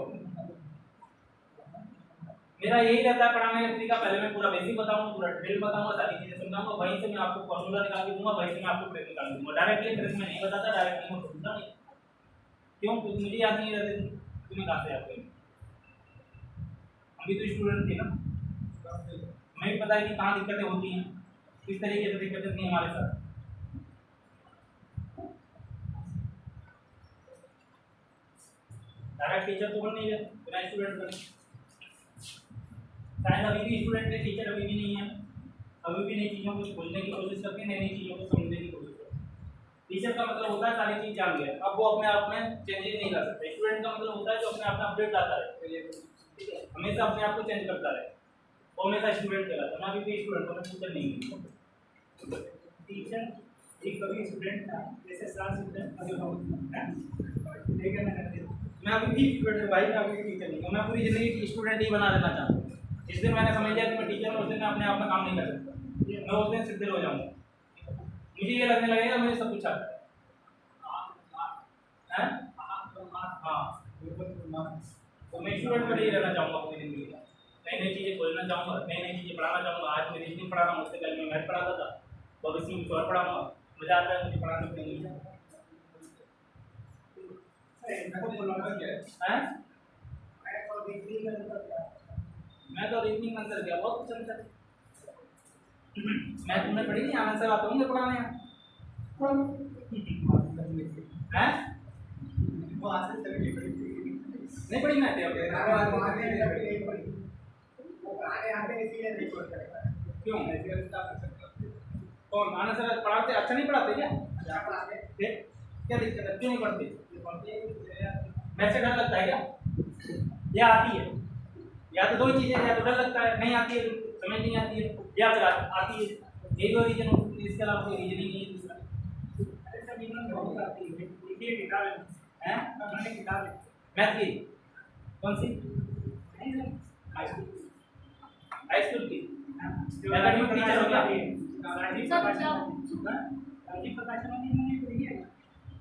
मेरा यही रहता है पढ़ाने का तरीका, पहले मैं पूरा बेसिक बताऊंगा, पूरा डिटेल बताऊंगा, सारी चीजें समझाऊंगा, वहीं से मैं आपको फॉर्मूला निकाल के दूंगा, वहीं से मैं आपको ट्रिक निकाल के दूंगा। डायरेक्टली ट्रिक में नहीं बताता, डायरेक्टली मैं पूछता नहीं। क्यों? क्योंकि मुझे याद नहीं रहती, तुम्हें कहाँ से याद करेंगे? अभी तो स्टूडेंट थे ना, हमें भी पता है कि कहाँ दिक्कतें होती हैं, किस तरीके से दिक्कतें होती हैं हमारे साथ। डायरेक्ट टीचर तो बन नहीं है, बिना स्टूडेंट बने। शायद अभी भी स्टूडेंट है, टीचर अभी भी नहीं है, अभी भी नई चीज़ों को खोलने की कोशिश करते हैं, नई चीज़ों को समझने की कोशिश करते हैं। टीचर का मतलब होता है सारी चीज़ जान गया, अब वो अपने आप में चेंजेस नहीं ला सकते। स्टूडेंट का मतलब होता है जो अपने आप में अपडेट लाता रहे, ठीक है, हमेशा अपने आप को चेंज करता रहे, वो हमेशा स्टूडेंट कहलाता है। मैं अभी भी स्टूडेंट हूँ, मैं टीचर नहीं हूँ। टीचर एक कभी स्टूडेंट था, जैसे साल स्टूडेंट अभी मैं अभी भी स्टूडेंट हूँ भाई, मैं अभी भी टीचर नहीं हूँ। मैं पूरी जिंदगी स्टूडेंट ही बना रहना चाहता हूँ। जिस दिन मैंने समझ लिया कि मैं टीचर हूँ उस दिन मैं अपने आप में काम नहीं कर सकता, मैं उस दिन सिद्धिर हो जाऊंगा। मुझे ये लगने लगेगा मुझे सब कुछ आता है। हाँ, तो मैं स्टूडेंट में नहीं रहना चाहूँगा पूरी जिंदगी का। नई नई चीज़ें खोलना चाहूँगा, नई नई चीज़ें पढ़ाना चाहूँगा। आज मैं रीजनिंग पढ़ा रहा हूँ, उससे कल मैं मैथ पढ़ाता था, भविष्य में कुछ और पढ़ाऊँगा। मजा आता है मुझे पढ़ाने में। मैं तो रीजनिंग अंदर गया, बहुत कुछ अंदर। मैं तुमने पढ़ी नहीं, आंसर आता होंगे पढ़ाने हैं? नहीं पढ़ी मैं क्यों? कौन आंसर पढ़ाते अच्छा नहीं पढ़ाते क्या? क्या दिक्कत है, क्यों नहीं पढ़ते? मैथ से डर लगता है क्या? या आती है? या तो दो ही चीजें, या तो डर लगता है, नहीं आती है, समझ नहीं आती है, या फिर आती है। यही दो रीजन हो, इसके अलावा कोई रीजन ही नहीं है दूसरा। मैथ की कौन सी? हाई स्कूल की एकेडमिक टीचर हो क्या?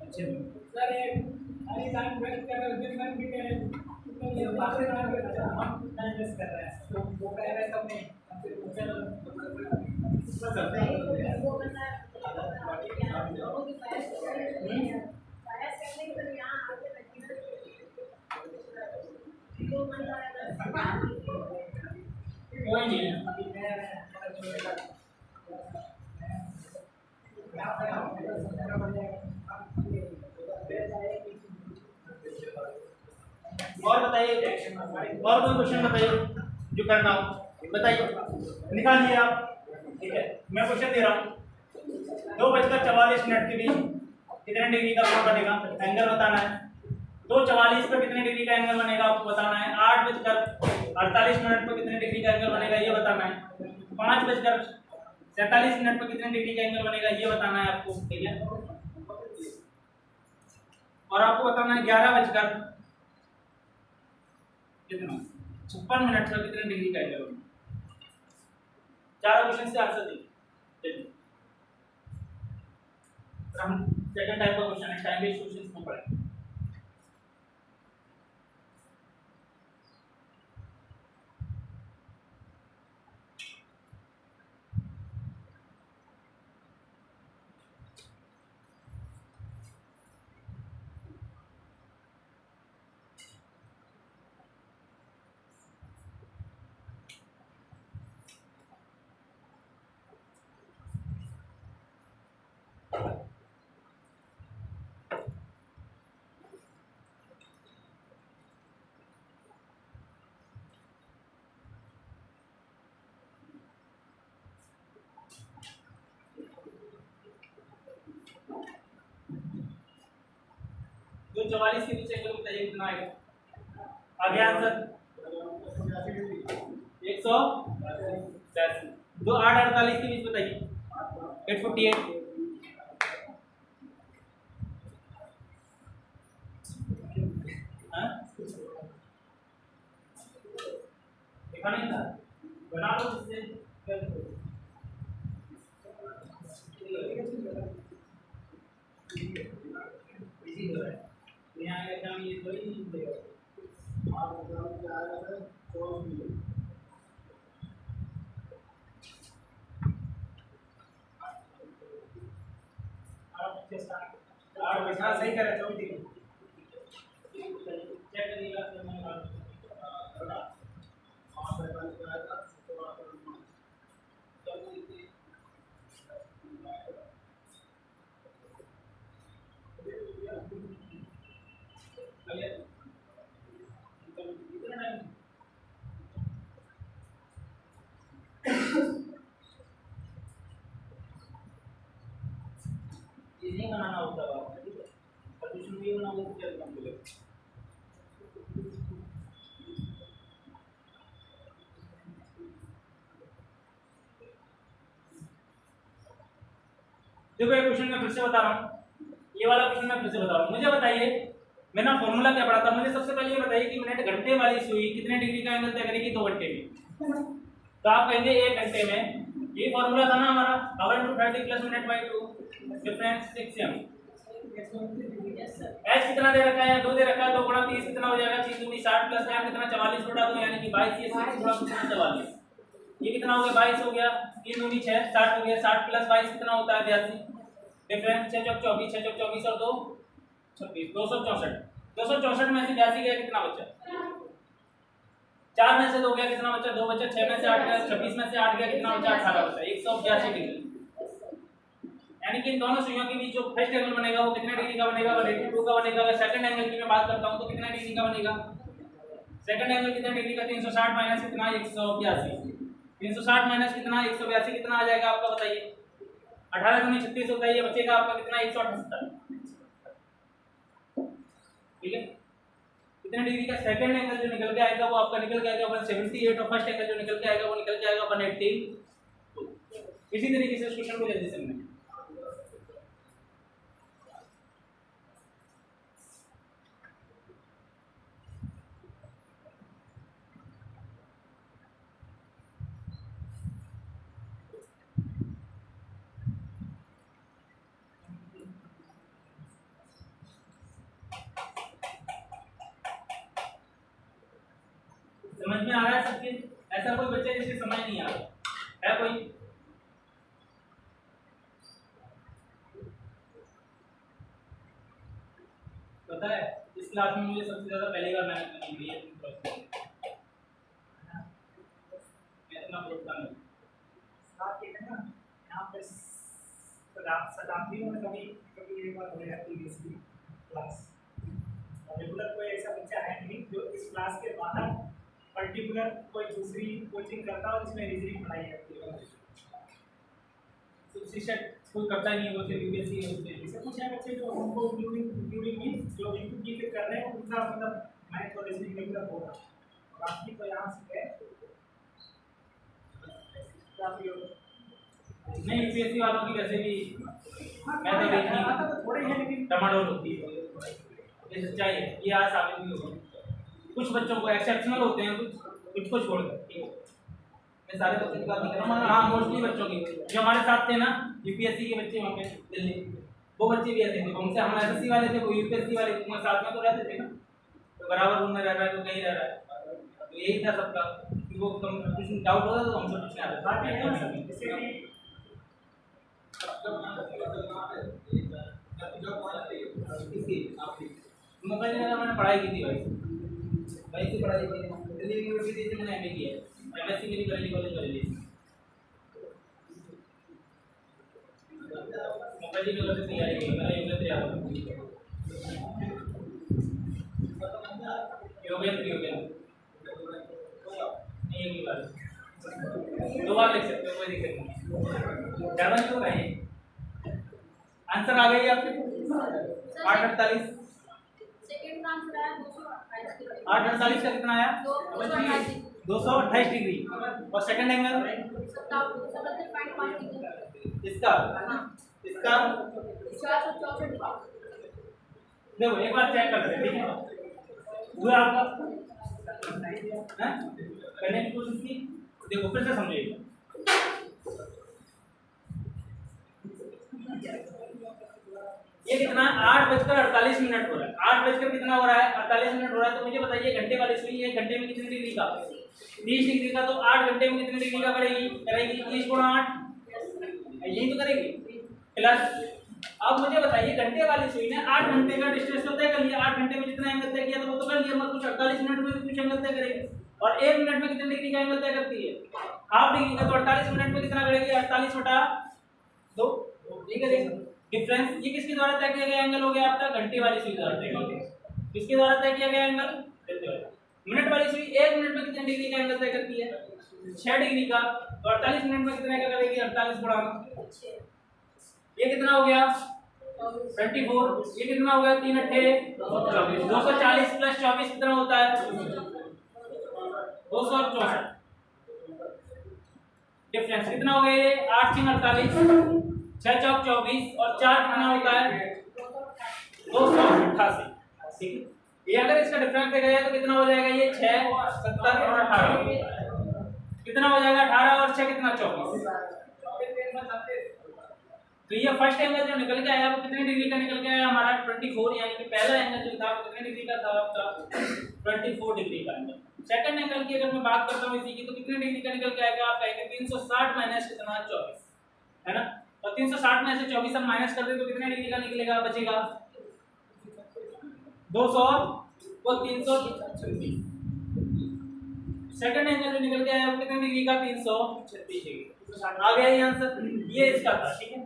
अच्छा सर, हमारी टाइम वेस्ट कर रहे हैं, भी कह रहे हैं ये बात कर रहे हैं, हम टाइम वेस्ट कर रहे हैं, तो वो कह रहे हैं सब नहीं कोई नहीं और बताइए, और कोई क्वेश्चन बताइए जो करना हो, बताइए, निकालिए आप। ठीक है, मैं क्वेश्चन दे रहा हूँ। 2:44 के बीच कितने डिग्री का कोण बनेगा, एंगल बताना है। 2:44 पर कितने डिग्री का एंगल बनेगा आपको बताना है। 8:48 पर कितने डिग्री का एंगल बनेगा ये बताना है। 5:47 पर कितने डिग्री का एंगल बनेगा ये बताना है आपको। ठीक है, और आपको बताना है 11:56 पर कितने डिग्री का एंगल बनेगा। 4 क्वेश्चन से आंसर दीजिए। हम सेकंड टाइप का क्वेश्चन है, टाइम बेस्ड क्वेश्चंस में पढ़ेंगे। जो 44 के पीछे एंगल बताइए कितना आएगा। आगे आंसर 182। 8:48 के बीच बताइए। 8:48। देखा नहीं था, बना लो इससे। यहाँ एग्जाम ये कोई नहीं देगा। सही करे 24 चेक करिएगा। नहीं बनाना होता है, सॉल्यूशन भी बनाना होता है, क्या बोले। देखो ये क्वेश्चन मैं फिर से बता रहा हूँ, ये वाला क्वेश्चन मैं फिर से बता रहा हूँ। मुझे बताइए, मैंने फॉर्मूला क्या पढ़ा था। मुझे सबसे पहले ये बताइए कि मिनट घंटे वाली सुई कितने डिग्री का एंगल तय करेगी 2 घंटे में। तो आप कहेंगे 1 घंटे में, ये फॉर्मूला था ना हमारा, our into 30 plus minute by 2, difference 6m। H कितना दे रखा है, 2 दे रखा है, 2 गुणा 30 कितना हो जाएगा, 3 दूनी 60 प्लस टाइम कितना 44 बटा 2 यानी कि 22, ये 6 गुणा 44, ये कितना हो गया 22 हो गया, 3 दूनी 6 60 हो गया, 60 प्लस 22 कितना होता है 82, डिफरेंस 6 चौक 24, 6 चौक 24 और 2 26, 264। 264 में से 82 गया कितना बचा, 4 में से 2 गया कितना बचा, 2 बचा, 6 में से 8 गया, 26 में से 8 गया कितना बचा, 18 बचा, 182 डिग्री। यानी कि इन दोनों सुइयों के बीच जो फर्स्ट एंगल बनेगा वो कितने डिग्री का बनेगा, 182 का बनेगा। अगर सेकंड एंगल की मैं बात करता हूं तो कितने डिग्री का बनेगा, सेकंड एंगल कितने डिग्री का, 360 माइनस कितना 182, 360 माइनस कितना 182 कितना आ जाएगा आपका बताइए, 18 दूनी 36 होता है, ये बचेगा आपका कितना 178, ठीक है। कितने डिग्री का सेकंड एंगल जो निकल के आएगा वो आपका निकल के आएगा 178 और फर्स्ट एंगल जो निकल के आएगा वो निकल के आएगा 180। इसी तरीके से क्वेश्चन को जल्दी समझें। समझ में आ रहा है सबके, ऐसा कोई बच्चा जिसके समझ नहीं आ रहा है कोई, पता है इस क्लास में मुझे सबसे ज्यादा पहली बार मैंने करनी हुई है इतना प्रोत्साहन साथ ये है ना, यहाँ पे शताब्दियों में कभी कभी एक बार हो जाती है इसकी क्लास, रेगुलर कोई ऐसा बच्चा है नहीं जो इस क्लास के बाहर पर्टिकुलर कोई दूसरी कोचिंग करता हो जिसमें रीजनिंग पढ़ाई जाती है। शिक्षक कोई करता ही नहीं, वो सिर्फ यूपीएससी ऐसे कुछ है बच्चे जो हमको इंक्लूडिंग मींस जो इंक्लूड कर रहे हैं उनका मतलब मैथ और रीजनिंग रेगुलर होगा, बाकी तो यहाँ से है नहीं। यूपीएससी वालों की वैसे भी मैथ और रीजनिंग थोड़े हैं लेकिन टमाटोल होती है, ये सच्चाई है, ये आज साबित भी होगा। कुछ बच्चों को एक्सेप्शनल होते हैं, कुछ को छोड़कर, ठीक है। मैं सारे बच्चों की बात नहीं कर रहा हूँ, हाँ मोस्टली बच्चों की जो हमारे साथ थे ना यूपीएससी के बच्चे वहाँ पे दिल्ली, वो बच्चे भी ऐसे थे, उनसे हम एसएससी वाले थे, वो यूपीएससी वाले थे, साथ में तो रहते थे ना, तो बराबर रूम में रह रहा है तो कहीं रह रहा है, तो यही था सबका कि वो कुछ डाउट होता तो हमसे पूछने आता था। मुंबई में मैंने पढ़ाई की थी वहीं से पढ़ाई की थी, दिल्ली यूनिवर्सिटी से मैंने एमए किया है, एमएससी मेरी बरेली कॉलेज में ली, मुंबई नगर से तैयारी की, मैंने योगेंद्र तैयार नहीं एक बार 2 बार लिख सकते हो, कोई दिक्कत नहीं, ज़्यादा नहीं होगा ये। आंसर आ गई आपके 848, 848 का कितना आया 228 डिग्री, और सेकंड एंगल इसका देखो एक बार चेक कर लेते हैं, ठीक है, हुआ आपका करने की कोशिश की, देखो फिर से समझिएगा। ये कितना 8:48 हो रहा है, 8 कितना हो रहा है 48 हो रहा है, तो मुझे बताइए घंटे वाली सुई 1 घंटे में कितनी डिग्री का, 30 डिग्री का, तो 8 घंटे में कितनी डिग्री का करेगी 30 गुणा 8, यही तो करेगी प्लस। अब मुझे बताइए घंटे वाली सुई ने 8 घंटे का डिस्टेंस तो तय कर लिया, 8 घंटे में जितना एंगल तय किया तो वो तो कर लिया, मगर कुछ 48 मिनट में कुछ एंगल तय करेगी, और 1 मिनट में कितने डिग्री का एंगल तय करती है हाफ डिग्री का, तो 48 मिनट में कितना करेगी 48/2, ठीक है। डिफरेंस ये किसके द्वारा तय किया गया एंगल हो गया आपका, घंटे वाली सुई द्वारा तय किया गया, किसके द्वारा तय किया गया एंगल, मिनट वाली सुई 1 मिनट में कितने डिग्री का एंगल तय करती है 6 डिग्री का, तो 48 मिनट में कितने का करेगी 48 गुणा, ये कितना हो गया 24, ये कितना हो गया 3 8 240 प्लस 24 कितना होता है 264, डिफरेंस कितना हो गया ये 8 3 48, 6 चौक 24 और 4 कितना होता है 288, ठीक है। ये अगर इसका डिफरेंस देखा जाए तो कितना हो जाएगा ये 6 70 और 18, कितना हो जाएगा 18 और 6 कितना 24। तो ये फर्स्ट एंगल जो निकल के आया वो कितने डिग्री का निकल के आया हमारा 24, यानी कि पहला एंगल जो था वो कितने डिग्री का था आपका 24 डिग्री का एंगल। सेकंड एंगल की अगर मैं बात करता हूं इसी की, तो कितने डिग्री का निकल के आएगा आप कहेंगे 360 माइनस कितना 24, है ना। और 360 में से 24 हम माइनस कर दे तो कितने डिग्री का निकलेगा, बचेगा 200 और 336। सेकंड एंगल जो निकल के आया वो कितने डिग्री का 336 डिग्री। आ गया ये आंसर, ये इसका था, ठीक है।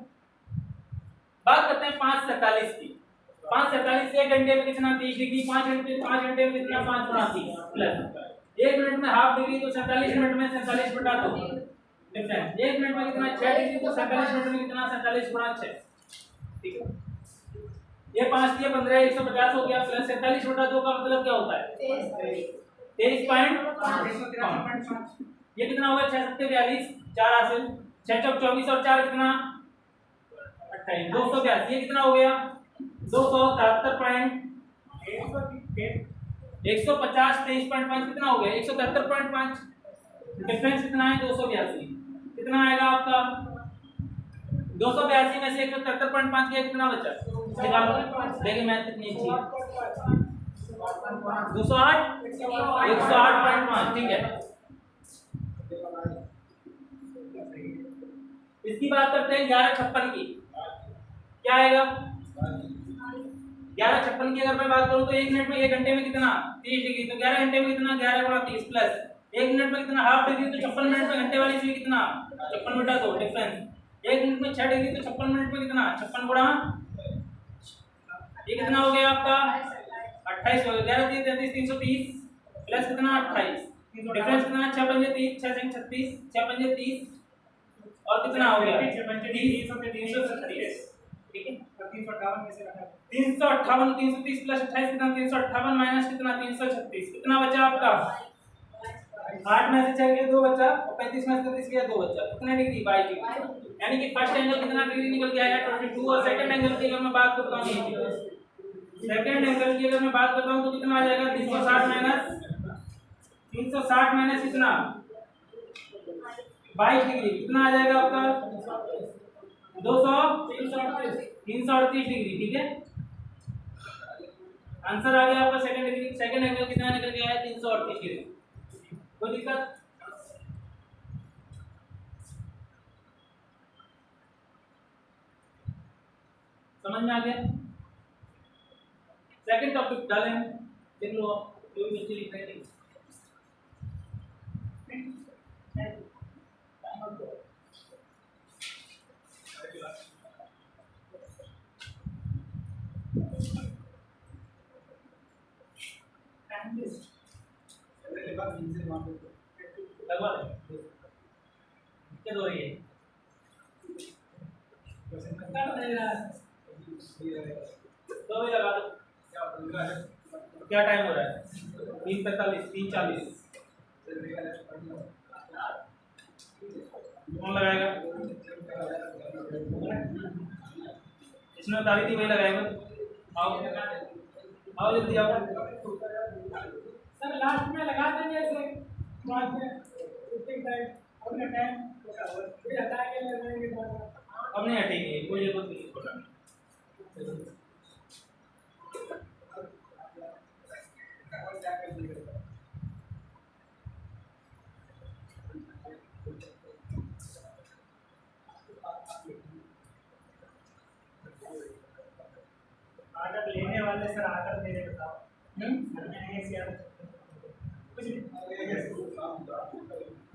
बात करते हैं 5:47 की। 5:47 1 घंटे में कितना 30 डिग्री, 5 घंटे में कितना 5 गुना 30 प्लस 1 मिनट में हाफ डिग्री, तो 47 मिनट में 47 बटा 2 डिफरेंस। 1 मिनट में कितना 6 डिग्री, तो 47 मिनट में कितना 47 गुना 6, ठीक है। ये 5 दिए 15 150 हो गया, प्लस 47 बटा 2 का मतलब क्या होता है 23.5। ये कितना होगा 6 7 42, 4 हासिल, 6 चौक 24 और 4 कितना 28, 282। ये कितना हो गया 273.150, 23.5 कितना हो गया 173.5, डिफरेंस कितना है 282। कितना आएगा आपका 282 में से 173.5 किया कितना बचा, देखिए मैथ कितनी अच्छी है 208 108.5, ठीक है। इसकी बात करते हैं 11:56 की, क्या आएगा 11:56 की अगर मैं बात करूं तो 1 मिनट में 1 घंटे में कितना 30 डिग्री, तो 11 घंटे में कितना 11 गुणा 30 प्लस 1 मिनट में कितना हाफ डिग्री, तो 56 मिनट में घंटे वाली से कितना 56 बटा 2 डिफरेंस। 1 मिनट में 6 डिग्री, तो 56 मिनट में कितना 56 गुणा, ये कितना हो गया आपका 28 हो गया। 11 33 330 प्लस कितना 28, डिफरेंस कितना 6 पंजे 30 6 से 36 6 पंजे 30 और कितना हो गया 336, ठीक है। 358 में से 358 330 प्लस 28 कितना 358 माइनस कितना 336, कितना बचा आपका 8 में से 6 गया 2 बचा, और 35 में से 33 गया 2 बचा, कितने डिग्री 22 डिग्री। यानी कि फर्स्ट एंगल कितना डिग्री निकल के आया 22। और सेकंड एंगल की अगर मैं बात करता हूं सेकंड एंगल की अगर मैं बात करता हूं तो कितना आ जाएगा 360 माइनस कितना 22 डिग्री, कितना आ जाएगा आपका 338 डिग्री, ठीक है। आंसर आ गया आपका सेकंड एंगल कितना निकल के आया 338 डिग्री। कोई दिक्कत, समझ में आ गया। सेकंड टॉपिक डालें, देख लो जो भी बच्चे लिख रहे हैं। लगवा दे क्या हो रही है तो भी लगा दो। क्या टाइम हो रहा है 3:45 3:40 कौन लगाएगा, इसमें तारीख थी वही लगाएगा। आओ जल्दी आओ सर, लास्ट में लगा देंगे ऐसे बाद में टाइम अपने टाइम फिर हटा के लगाएंगे अब नहीं हटेगी, कोई जरूरत नहीं इसको। आकर लेने वाले सर आकर मेरे बताओ कुछ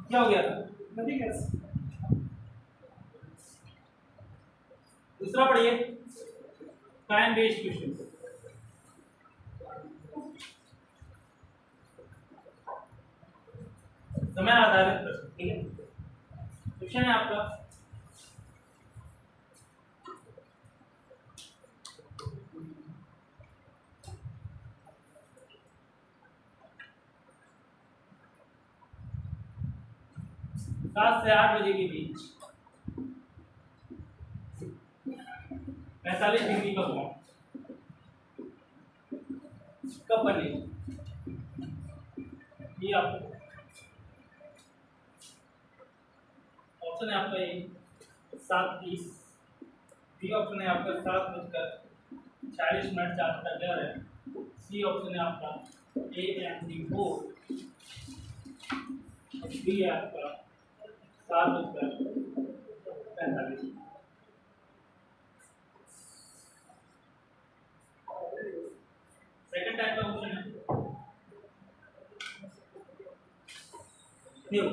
क्या हो गया था नहीं कर दूसरा पढ़िए टाइम बेस्ड क्वेश्चन। समय आधारित प्रश्न, ठीक है। क्वेश्चन है आपका सात से 8 बजे के बीच 45 डिग्री का कोण कब बनेगा, ये आपको ऑप्शन है आपका ये 7:30, बी ऑप्शन है आपका 7:40 4:11, सी ऑप्शन है आपका ए एंड डी 4, डी है आपका 7:45। सेकंड टाइप का क्वेश्चन है न्यू।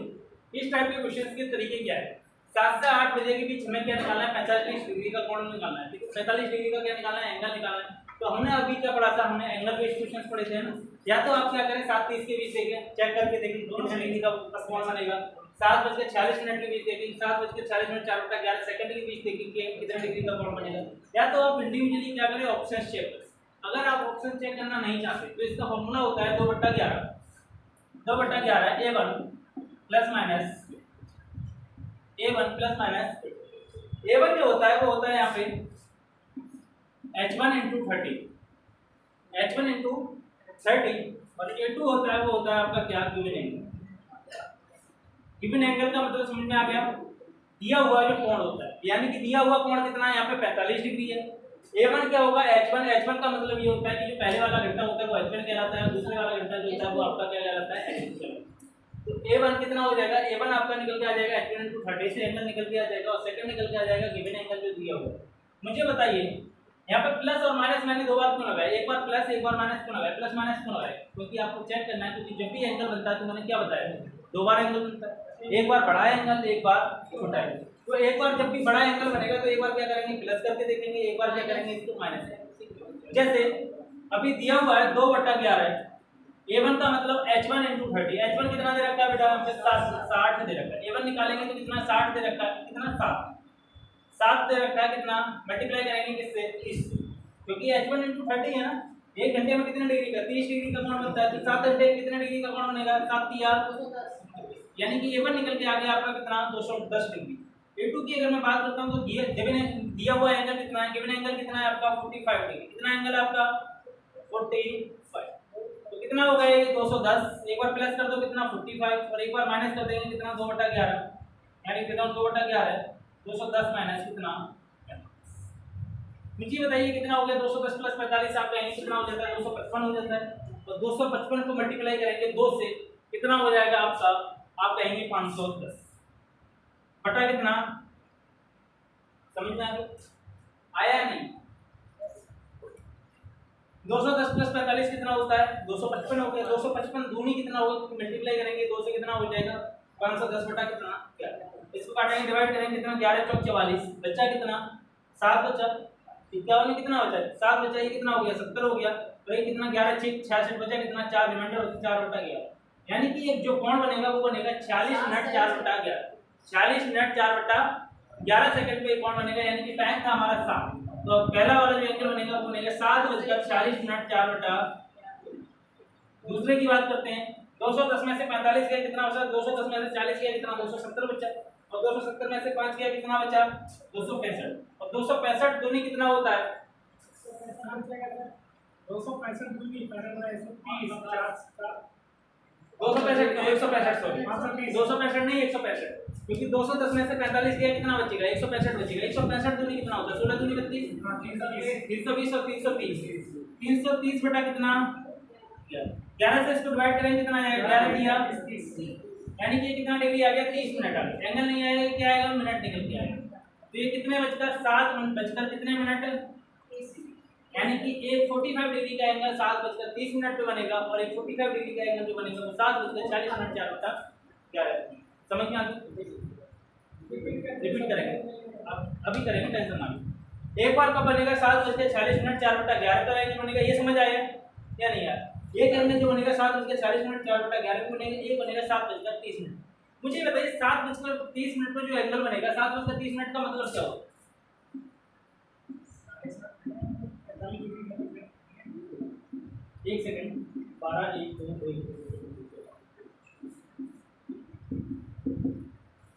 इस टाइप के क्वेश्चंस के तरीके क्या है? 7 से 8 बजे के बीच हमें क्या निकालना है? 45 डिग्री का कोण निकालना है, ठीक है। 45 डिग्री का क्या निकालना है? एंगल निकालना है। तो हमने अभी क्या पढ़ा था? हमने एंगल बेस्ड क्वेश्चंस पढ़े थे ना। या तो आप क्या करें 7:30 के बीच देखें, चेक करके देखें कितने डिग्री का कोण बनेगा। 7:46 के बीच देखें, 7:40 4/11 सेकंड के बीच देखें कि कितने डिग्री का कोण बनेगा। या तो आप इंडिविजुअली क्या करें? ऑप्शन चेक करें। अगर आप ऑप्शन चेक करना नहीं चाहते तो इसका फॉर्मूला होता है 2/11 a1 प्लस माइनस a1 जो होता है वो होता है यहाँ पे h1 × 30 और a2 होता है वो होता है आपका क्या? गिवन एंगल का मतलब समझ में आ गया? दिया हुआ जो कोण होता है, यानी कि दिया हुआ कोण कितना है? यहाँ पे 45 डिग्री है। a1 क्या होगा? h1 का मतलब ये होता है कि जो पहले वाला घंटा होता है वो h1 कहलाता है, दूसरे वाला घंटा जो होता है वो आपका क्या कहलाता है? h2। तो a1 कितना हो जाएगा? a1 आपका निकल के आ जाएगा h1 × 30 से एंगल निकल के आ जाएगा, और सेकंड निकल के आ जाएगा गिवन एंगल जो दिया हुआ है। मुझे बताइए यहाँ पे प्लस और माइनस मैंने दो बार क्यों लगाया? एक बार प्लस एक बार माइनस क्यों लगाया? प्लस माइनस क्यों लगाया? क्योंकि आपको चेक करना है, क्योंकि जब भी एंगल बनता है तो मैंने क्या बताया? दो बार एंगल बनता है, एक बार बड़ा एंगल, एक बार छोटा एंगल। तो एक बार जब भी बड़ा एंगल बनेगा तो एक बार क्या करेंगे? प्लस करके देखेंगे, एक बार क्या करेंगे? इसको माइनस करेंगे। जैसे अभी दिया हुआ है 2/11, a1 का मतलब h1 × 30। h1 कितना दे रखा है बेटा? हमसे 60 दे रखा है। a1 निकालेंगे तो कितना? 60 दे रखा है। कितना? 7 दे रखा है। कितना मल्टीप्लाई करेंगे? किससे? 30, क्योंकि h1 × 30 है ना। एक घंटे में कितने डिग्री का? 30 डिग्री का कोण बनता है। तो 7 घंटे में कितने डिग्री का कोण बनेगा? 7×3 यानी कि a1 निकल के आ गया आपका कितना? 210 डिग्री। a2 की अगर मैं बात करता हूं तो दिया हुआ एंगल कितना है? गिवन एंगल कितना है आपका? 45 डिग्री। कितना एंगल है आपका? 45। तो कितना हो गया ये? 210। एक बार प्लस कर दो कितना? 45, और एक बार माइनस कर देंगे कितना? 2/11, यानी कितना? 2/11 210 माइनस कितना? मुझे बताइए कितना हो गया? 210 प्लस 45 आप कहेंगे कितना हो जाता है? 255 हो जाता है। तो 255 को मल्टीप्लाई करेंगे 2 से, कितना हो जाएगा आपका? आप कहेंगे 510 बटा कितना? समझ में आया नहीं? 210 प्लस 45 कितना होता है? 255 हो गया। 255 दूनी कितना होगा? मल्टीप्लाई करेंगे 2 से, कितना हो जाएगा? 510 बटा कितना? 11। इसको काटेंगे, डिवाइड करेंगे कितना? 11 × 44 बचा कितना? 7 बचा। 51 में कितना बचा? 7 बचा। ये कितना हो गया? 70 हो गया। तो ये कितना? 11 × 6 66 बचा कितना? 4 रिमाइंडर 4/11, यानी कि एक जो कोण बनेगा वो बनेगा 40 मिनट 4/11। 40 मिनट 4/11 सेकंड पे कोण बनेगा, यानी कि टाइम था हमारा 7। तो पहला वाला जो एंगल बनेगा वो बनेगा 7:40 मिनट 4/। दूसरे की बात करते हैं। 210 में से 45 गया कितना बचा? 210 में से 40 गया कितना? 270 बचा। और 270 में से 5 गया कितना बचा? 265। और 265 दूनी कितना होता है? 265 दूनी 130 265 नहीं 165, क्योंकि 210 में से 45 गया कितना बचेगा? 165 बचेगा। 165 दूनी कितना होता है? 16 दूनी 32, 320 और 330। 330 बटा कितना? 11 से इसको डिवाइड करेंगे कितना आएगा? 11 दिया, यानी कि कितना डिग्री आ गया? 30 मिनट आ गया। एंगल नहीं आएगा, क्या आएगा? मिनट निकल के आएगा। तो ये कितने बचकर? 7 मिनट बचकर कितने मिनट? यानी कि एक 45 डिग्री का एंगल 7:30 पे बनेगा, और एक 45 डिग्री का एंगल जो बनेगा वो 7:40 मिनट 4/11। समझ में आ गया? रिपीट करेंगे, अब अभी करेंगे, टेंशन ना लो। एक बार कब बनेगा? 7:40 मिनट 4/11 का एंगल बनेगा। ये समझ आया या नहीं आया? एक एंगल जो बनेगा 7:40 मिनट 4/11 को बनेगा, एक बनेगा 7:30 मिनट। मुझे बताइए 7:30 मिनट में जो एंगल बनेगा 7:30 मिनट का मतलब क्या होगा? एक सेकंड, 12 1 2 3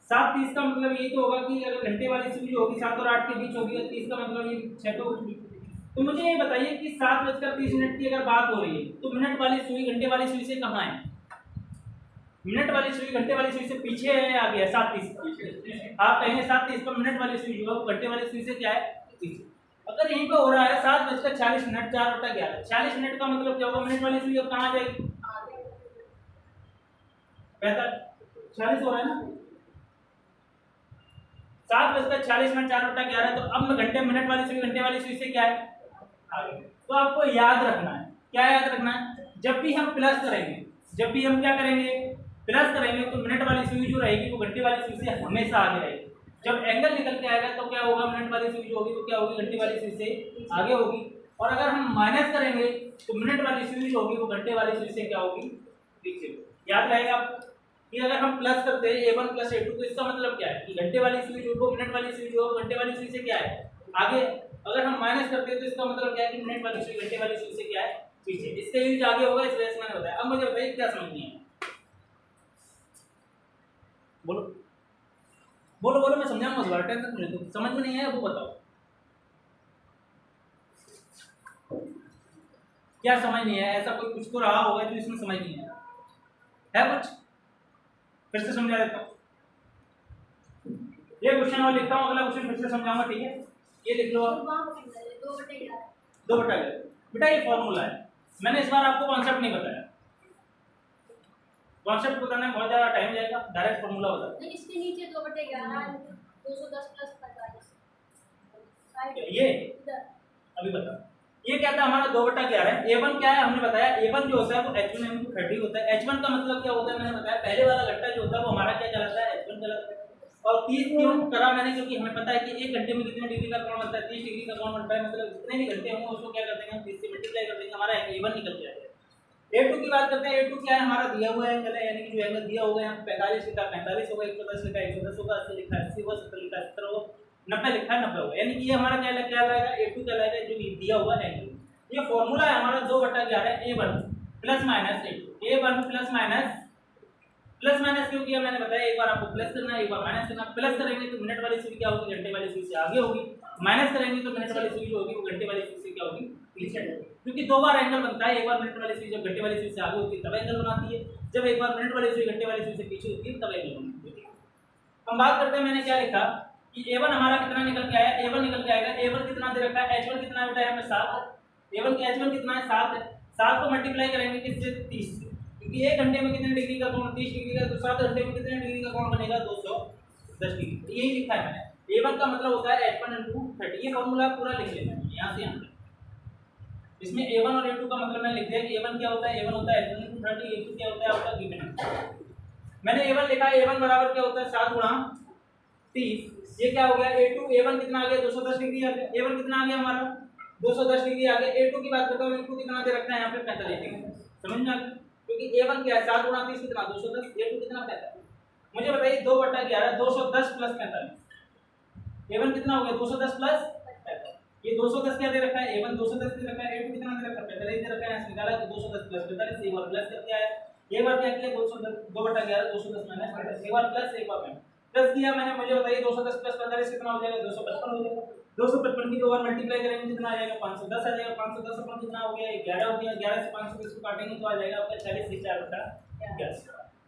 7:30 का मतलब ये तो होगा कि अगर घंटे वाली सुई जो होगी 7 और 8 के बीच होगी, और 30 का मतलब ये 6 तो होगी। तो मुझे ये बताइए कि 7:30 की अगर बात हो रही है तो मिनट वाली सुई घंटे वाली सुई से कहाँ है? मिनट वाली सुई घंटे वाली सुई से पीछे है या आगे है? 7:30। आप कहेंगे 7:30 पर मिनट वाली सुई जो है वो घंटे वाली सुई से क्या है? पीछे। अगर यहीं पे हो रहा है 7:40 4/11, 40 मिनट का मतलब क्या होगा? मिनट वाली सुई अब कहाँ आ जाएगी? 45 हो रहा है ना। 7:40 4/11, तो अब घंटे मिनट वाली सुई घंटे वाली सुई से क्या है? आगे। तो आपको याद रखना है, क्या याद रखना है? जब भी हम प्लस करेंगे, जब भी हम क्या करेंगे? प्लस करेंगे, तो मिनट वाली सुई जो रहेगी वो घंटे वाली सुई से हमेशा आगे रहेगी। जब एंगल निकल के आएगा तो क्या होगा? मिनट वाली सुई जो होगी वो क्या होगी? घंटे वाली सुई से आगे होगी। और अगर हम माइनस करेंगे तो मिनट वाली सुई जो होगी वो घंटे वाली सुई से क्या होगी? पीछे होगी। याद रहेगा कि अगर हम प्लस करते हैं a1 + a2, तो इसका मतलब क्या है कि घंटे वाली सुई जो है मिनट वाली सुई जो है घंटे वाली सुई से क्या है? आगे। अगर हम माइनस करते हैं तो इसका मतलब क्या है कि मिनट वाली सुई घंटे वाली सुई से क्या है? पीछे। इसका यूज आगे होगा, इस वजह से मैंने बताया। अब मुझे बताइए क्या समझ नहीं है? बोलो बोलो बोलो, मैं समझाऊंगा उस बार, टेंशन नहीं लो। समझ में नहीं आया वो बताओ, क्या समझ नहीं है? ऐसा कोई कुछ तो रहा होगा जो इसमें समझ नहीं आया है कुछ? फिर से समझा देता हूँ। ये क्वेश्चन और लिखता हूँ, अगला क्वेश्चन फिर से समझाऊंगा, ठीक है? ये लिख लो आप 2/11। बेटा ये फॉर्मूला है, मैंने इस बार आपको कॉन्सेप्ट नहीं बताया। कॉन्सेप्ट बताने में बहुत ज्यादा टाइम जाएगा, डायरेक्ट फॉर्मूला बता। नहीं, इसके नीचे 2/11 210 + 45 ये अभी बता। ये क्या था हमारा? 2/11। a1 क्या है हमने बताया? a1 जो होता है वो h1 × 30 होता है। h1 का मतलब क्या होता है मैंने बताया? पहले वाला घंटा जो होता है वो हमारा क्या कहलाता है? h1 कहलाता है। और 30 क्यों करा मैंने? क्योंकि हमें पता है कि 1 घंटे में कितने डिग्री का कोण बनता है? 30 डिग्री का कोण बनता है। मतलब जितने भी घंटे होंगे उसको क्या करते हैं हम 30 से मल्टीप्लाई कर देंगे, हमारा a1 निकल जाएगा। a2 की बात करते हैं। a2 क्या है? हमारा दिया हुआ एंगल है, यानी कि जो एंगल दिया होगा यहाँ 45 लिखा 45 होगा, 110 लिखा 110 होगा, 80 लिखा 80 होगा, 70 लिखा 70 होगा, 90 लिखा 90 होगा। यानी कि ये हमारा क्या कहलाएगा? a2 कहलाएगा, जो दिया हुआ एंगल। ये फॉर्मूला है हमारा 2/11 a1 + -a2। a1 plus minus क्यों किया मैंने बताया? एक बार आपको प्लस करना है, एक बार माइनस करना। प्लस करेंगे तो मिनट वाली सुई क्या होगी? घंटे वाली सुई से आगे होगी। माइनस करेंगे तो मिनट वाली सुई जो होगी वो घंटे वाली सुई से क्या होगी? पीछे होगी। क्योंकि दो बार एंगल बनता है, एक बार मिनट वाली सुई जब घंटे वाली सुई से आगे होती है तब एंगल बनाती है, जब एक बार मिनट वाली सुई घंटे वाली सुई से पीछे होती है तब एंगल बनाती है। हम बात करते हैं, मैंने क्या लिखा कि a1 हमारा कितना निकल के आया? a1 निकल के आएगा, a1 कितना दे रखा है? h1 कितना है बेटा? यहाँ पे 7। a1 का h1 कितना है? 7 है। 7 को मल्टीप्लाई करेंगे किससे? 30 से। क्योंकि 1 घंटे में कितने डिग्री का कोण? 30 डिग्री का। तो 7 घंटे में कितने डिग्री का कोण बनेगा? 210 डिग्री। तो यही लिखा है मैंने। a1 का मतलब होता है h1 × 30। ये फॉर्मूला पूरा लिख लेना है यहाँ से यहाँ तक। इसमें a1 और a2 का मतलब मैंने लिख दिया कि a1 क्या होता है? a1 होता है h1 × 30, a2 क्या होता है? आपका गिवन। मैंने a1 लिखा, a1 बराबर क्या होता है? 7 × 30। ये क्या हो गया? a1 कितना आ गया? 210 डिग्री आ गया। a1 कितना आ गया हमारा? 210 डिग्री आ गया। a2 की बात करता हूँ, a2 कितना दे रखा है यहाँ पे? 45 डिग्री। समझ में आ गया? क्योंकि a1 क्या है? 7 × 30 कितना? 210। a2 कितना? 45। मुझे बताइए 2/11 210 + 45। a1 कितना हो गया? 210 + 45। ये 210 क्या दे रखा है? a1 210 दे रखा है। a2 कितना दे रखा है? 45 दे रखा है। निकाला तो 210 + 45, एक बार प्लस करके आया। एक बार क्या किया? 210 2/11 210 - 45, एक बार प्लस एक बार माइनस। प्लस किया मैंने, मुझे बताइए 210 + 45 कितना हो जाएगा? 255 हो जाएगा। 255 की दो बार मल्टीप्लाई करेंगे कितना आ जाएगा? 510 आ जाएगा। 510 अपन कितना हो गया? 11 हो गया। 11 से 510 को काटेंगे तो आ जाएगा आपका 46 से 4/11।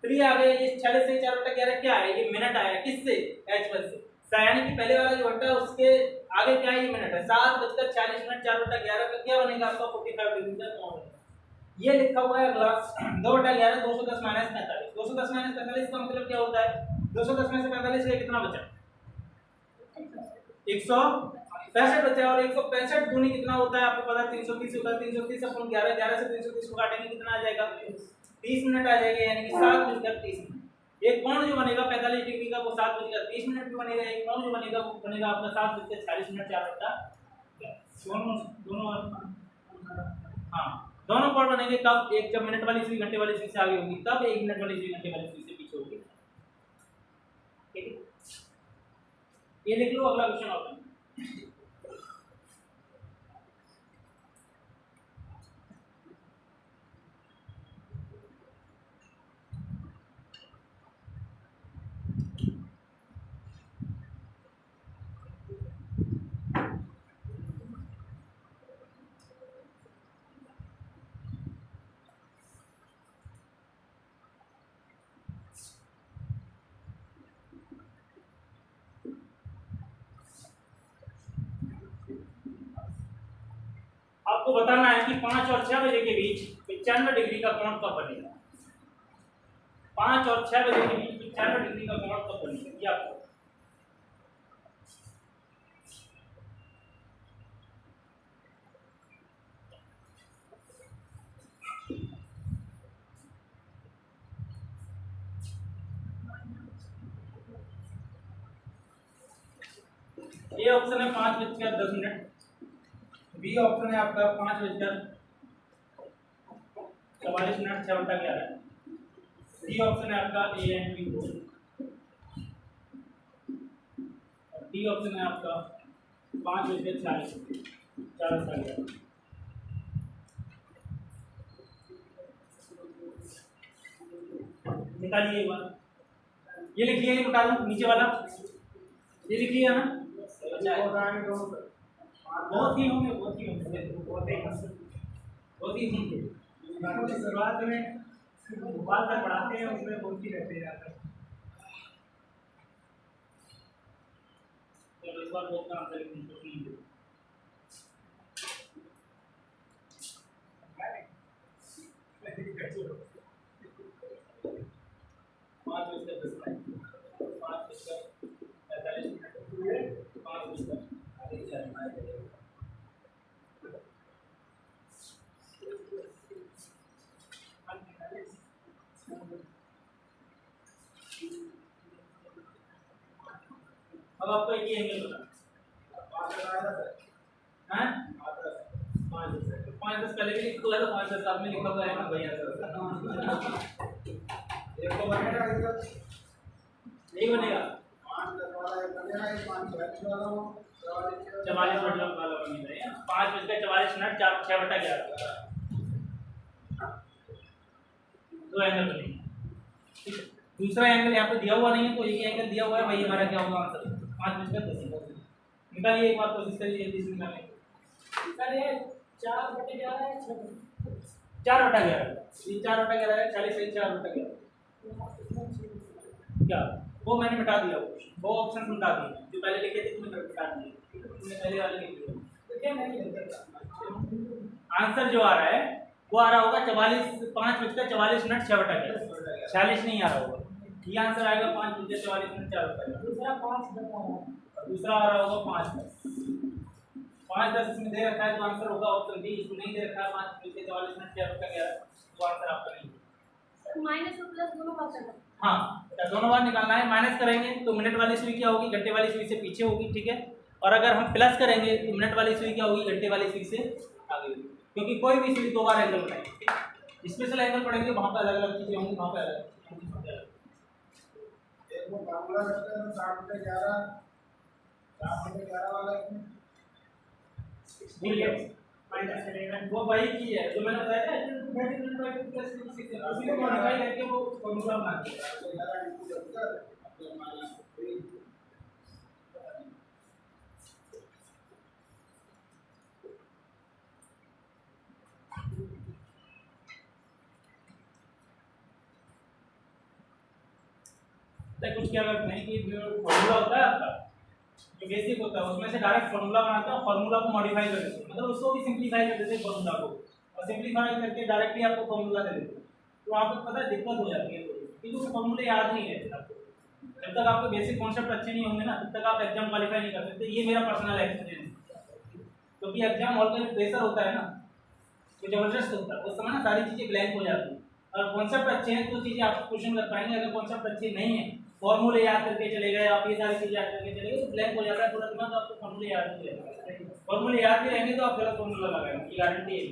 फिर ये आ गया, ये 46 से 4/11 क्या है? ये मिनट आया। किससे? h1 से। यानी कि पहले वाला जो घंटा है उसके आगे क्या है? ये मिनट है। 7:40 4/11 का क्या बनेगा? आपका 45 डिग्री का कोण बनेगा। ये लिखा हुआ है अगला 2/11 210 - 45। 210 - 45 का मतलब क्या होता है? 210 में से 45 गए, कितना बचा? 165 बचा। और 165 दूनी कितना होता है? आपको पता है 330 होता है। 330 अपन 11 से 330 को काटेंगे कितना आ जाएगा? 30 मिनट आ जाएगा। यानी कि 7:30 मिनट। एक कोण जो बनेगा 45 डिग्री का वो 7:30 मिनट में बनेगा। एक कोण जो बनेगा वो बनेगा आपका 7:40 मिनट 4/11। दोनों कोण बनेंगे कब? एक जब मिनट वाली सुई घंटे वाली सुई से आगे होगी, तब एक मिनट वाली सुई घंटे वाली सुई से पीछे होगी। ठीक है, ये लिख लो। अगला क्वेश्चन और आपको बताना है कि 5 और 6 बजे के बीच 95 डिग्री का कोण कब बनेगा। 5 और 6 बजे के बीच 95 डिग्री का कोण कब बनेगा ये आपको ए ऑप्शन है 5:10, बी ऑप्शन है आपका 5:44 6/11, डी ऑप्शन है आपका ए एंड बी बोथ, और डी ऑप्शन है आपका 5:40 4:11। निकालिए एक बार, ये लिखिए, ये बता दूं नीचे वाला, ये लिखिए ना, बहुत ही होंगे बहुत ही होंगे। शुरुआत में भोपाल तक पढ़ाते हैं, उसमें बहुत ही रहते जाते हैं। चलो इस बार बहुत का आंसर लिखने को नहीं है। पाँच बजकर 10 मिनट, 5:45 मिनट, 5:40 मिनट। अब आपको एक ही एंगल बता हैं 5:10 पहले भी लिखा हुआ है, तो 5:10 आपने लिखा हुआ है ना भैया नहीं बनेगा 44 मिनट वाला बनेगा 5:44 6/11 दो एंगल बनेंगे। ठीक है, दूसरा एंगल यहाँ पे दिया हुआ नहीं है, तो एक एंगल दिया हुआ है, वही हमारा क्या होगा आंसर 5:10 निकालिए एक बार, कोशिश करिए जल्दी से निकालने की। सर ये 4/11 है 4/11 ये 4/11 है, 40 है 4/11 क्या वो मैंने मिटा दिया, वो ऑप्शन मिटा दिए जो पहले लिखे थे, तुमने मिटा दिए, तुमने पहले वाले लिख दिए। तो क्या नहीं है आंसर जो आ रहा है वो आ रहा होगा 5:44 मिनट 6/11, 46 नहीं आ रहा होगा, ये आंसर आएगा 5:44 मिनट 4/11। दूसरा 5 बता रहा है, दूसरा आ रहा होगा 5:10 इसमें दे रखा है, तो आंसर होगा ऑप्शन बी, इसमें नहीं दे रखा है 5:44 मिनट 6/11, तो आंसर आपका नहीं है। माइनस और प्लस दोनों बात करना। हाँ दोनों बार निकालना है, माइनस करेंगे तो मिनट वाली सुई क्या होगी, घंटे वाली सुई से पीछे होगी, ठीक है, और अगर हम प्लस करेंगे तो मिनट वाली सुई क्या होगी, घंटे वाली सुई से आगे होगी, क्योंकि कोई भी सुई दो बार एंगल बनाएंगे, स्पेशल एंगल पढ़ेंगे वहाँ पर अलग अलग चीज़ें होंगी, वहाँ पर अलग माइनस करेगा वो वही की है जो मैंने बताया था, उसी को मॉडिफाई करके वो फॉर्मूला बना दिया। कुछ क्या करते हैं कि जो फॉर्मूला होता है आपका जो बेसिक होता है उसमें से डायरेक्ट फॉर्मूला बनाते हैं, फॉर्मूला को मॉडिफाई कर देते हैं, मतलब उसको भी सिंप्लीफाई कर देते हैं फॉर्मूला को, और सिंप्लीफाई करके डायरेक्टली आपको फॉर्मूला दे देते हैं, तो आपको पता है दिक्कत हो जाती है क्योंकि वो फॉर्मूले याद नहीं रहते आपको, जब तक आपके बेसिक कॉन्सेप्ट अच्छे नहीं होंगे ना तब तक आप एग्जाम क्वालिफाई नहीं कर सकते। ये मेरा पर्सनल एक्सपीरियंस, क्योंकि एग्जाम हॉल में प्रेशर होता है ना तो जबरदस्त होता है, उस समय ना सारी चीज़ें ब्लैंक हो जाती हैं, और कॉन्सेप्ट अच्छे हैं तो चीज़ें आप क्वेश्चन कर पाएंगे, अगर कॉन्सेप्ट अच्छे नहीं है फॉर्मूले याद करके चले गए आप, ये सारी चीज़ें याद करके चले गए तो ब्लैंक हो जाता है पूरा दिमाग, आपको फॉर्मूले याद नहीं रहेगा, फॉर्मूले याद नहीं रहेंगे तो आप गलत फॉर्मूला लगाएंगे, ये गारंटी है।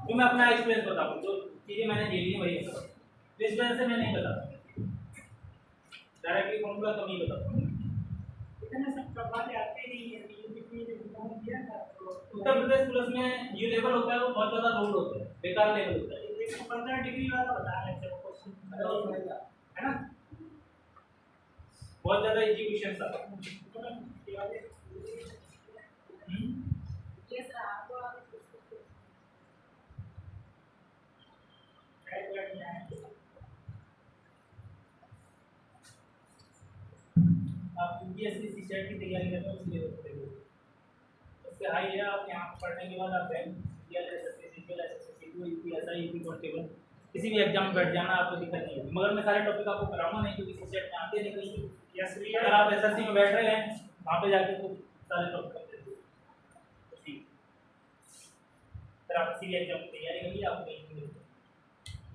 तो मैं अपना एक्सपीरियंस बताऊँ, जो चीज़ें मैंने झेली है वही बताऊँ, तो इस वजह से मैं नहीं बताता, डायरेक्टली फॉर्मूला तो नहीं बताता। इतने सब कमाल आते नहीं है, दिया था तो उत्तर प्रदेश पुलिस में ये लेवल होता है वो बहुत ज़्यादा लोड होता है, बेकार लेवल होता है, 115 डिग्री वाला बता रहे थे क्वेश्चन, है ना, बहुत ज़्यादा इजी क्वेश्चन था। यस सर, आपको आप यूपीएससी सीसेट की तैयारी करते हो इसलिए होते हो, उससे हाई है, आप यहाँ पढ़ने के बाद आप बैंक किसी भी एग्जाम में बैठ जाना, आपको दिक्कत नहीं होगी। मगर मैं सारे टॉपिक आपको कराऊंगा नहीं, क्योंकि सेट में आते नहीं कोई। यस वी अगर आप एसएससी में बैठ रहे हैं वहाँ पे जाके तो सारे टॉपिक कर देते हैं। फिर आप किसी भी एग्जाम की तैयारी करिए, आपको नहीं मिलेगा।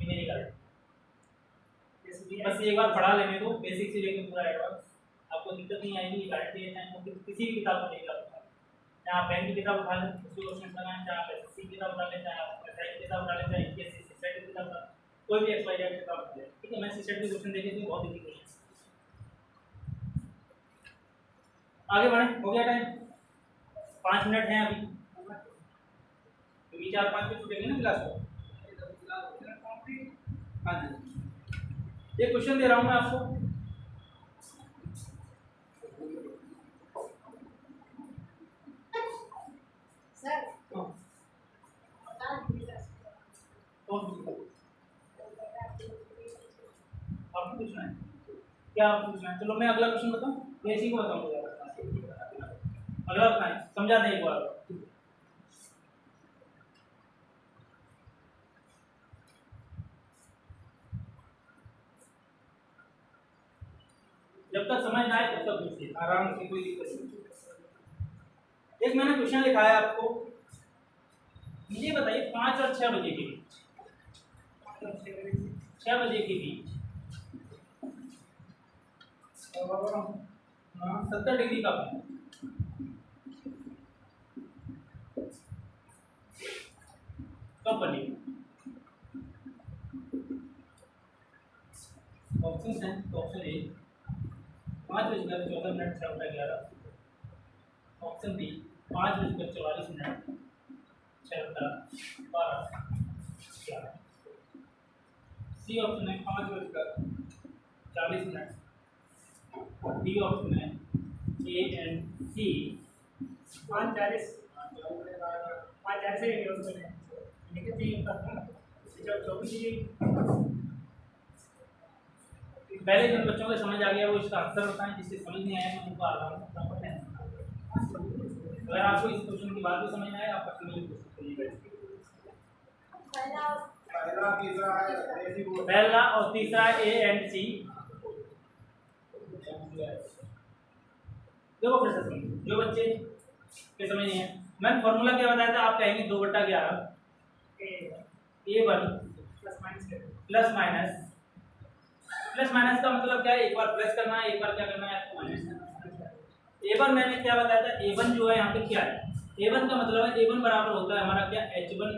मेरी गारंटी। बस एक बार पढ़ा लेने दो, बेसिक से लेकर पूरा एडवांस, आपको दिक्कत नहीं आएगी। गारंटी है। चाहे किसी भी किताब को लेकर चाहे आप बैंक की किताब उठा लें, उसके क्वेश्चन लगाएं, चाहे आप एसएससी की किताब उठा लें, चाहे आप एसआई की किताब उठा लें, चाहे यूपीएससी सीसेट की किताब उठा लें, कोई भी एक्सवाईजेड किताब उठा लें। ठीक है, मैं सीसेट के क्वेश्चन देखे थे, बहुत इजी क्वेश्चन। आगे बढ़े, हो गया टाइम, 5 मिनट हैं अभी, क्योंकि 4-5 पे छूटेंगे ना क्लास को। हाँ जी, ये क्वेश्चन दे रहा हूँ मैं आपको। सर हाँ। बता दीजिए आपको पूछना है क्या? आपको पूछना है? चलो मैं अगला क्वेश्चन बताऊँ, मैं इसी को बताऊँगा। अगला बताएं, समझा दें एक बार। जब तक समझ ना आए तब तक पूछिए आराम से, कोई दिक्कत नहीं। एक मैंने क्वेश्चन लिखा है आपको, मुझे बताइए 5 और 6 बजे के बीच, 6 बजे के बीच 70 डिग्री का कोण कब बनेगा? ऑप्शन है, ऑप्शन ए 5:14 6 बटा 11, ऑप्शन बी 5:44 6 बटा 12, सी ऑप्शन है 5:40, डी ऑप्शन है ए एंड सी 5:40 से लिखित पहले जिन बच्चों को समझ आ गया वो इसका आंसर बताएं, जिससे समझ नहीं आया मैं उनको आराम से। अगर आपको इस क्वेश्चन की बात भी समझ में आए, आप पर्सनली पूछ सकते हैं। पहला और तीसरा ए एंड सी। देखो फिर से समझो, जो बच्चे के समझ नहीं है, मैंने फॉर्मूला क्या बताया था, आप कहेंगे 2/11 A1 प्लस माइनस का मतलब क्या है? एक बार प्लस करना है, एक बार क्या करना है आपको माइनस करना है। A1 मैंने क्या बताया था, A1 जो है यहाँ पे क्या है? A1 का मतलब है A1 बराबर होता है हमारा क्या, H1।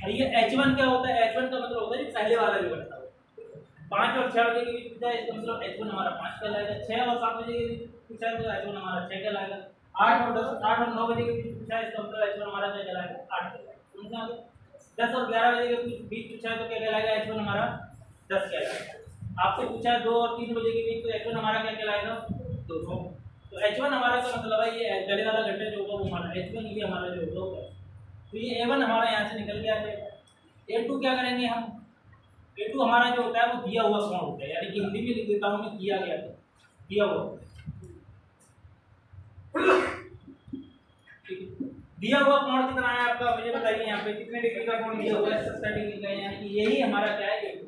और ये H1 क्या होता है? H1 का मतलब होता है पहले वाला जो बनता है 5 और 6 बजे के बीच पूछा है, इसका मतलब H1 हमारा 5 कहलाएगा। 6 और 7 बजे के बीच पूछा है तो H1 हमारा 6 कहलाएगा। 8 और 9 बजे के बीच पूछा है, इसका मतलब H1 हमारा क्या कहलाएगा, 8 कहलाएगा। 10 और 11 बजे के बीच पूछा है तो क्या कहलाएगा, H1 हमारा 10 कहलाएगा। आपसे पूछा है 2 और 3 बजे के बीच तो H1 हमारा क्या कहलाएगा, 200। तो H1 हमारा का मतलब है ये गले वाला घंटे जो होगा वो हमारा H1 भी हमारा जो होगा। तो ये A1 हमारा यहाँ से निकल गया है। A2 क्या करेंगे हम, A2 हमारा जो होता है वो दिया हुआ कोण होता है, यानी कि हिंदी में लिख देता हूँ मैं, दिया गया दिया हुआ। दिया हुआ कोण कितना है आपका, मुझे बताइए यहाँ पे कितने डिग्री का कोण दिया हुआ है, 70 डिग्री का, यानी कि यही हमारा क्या है, A2।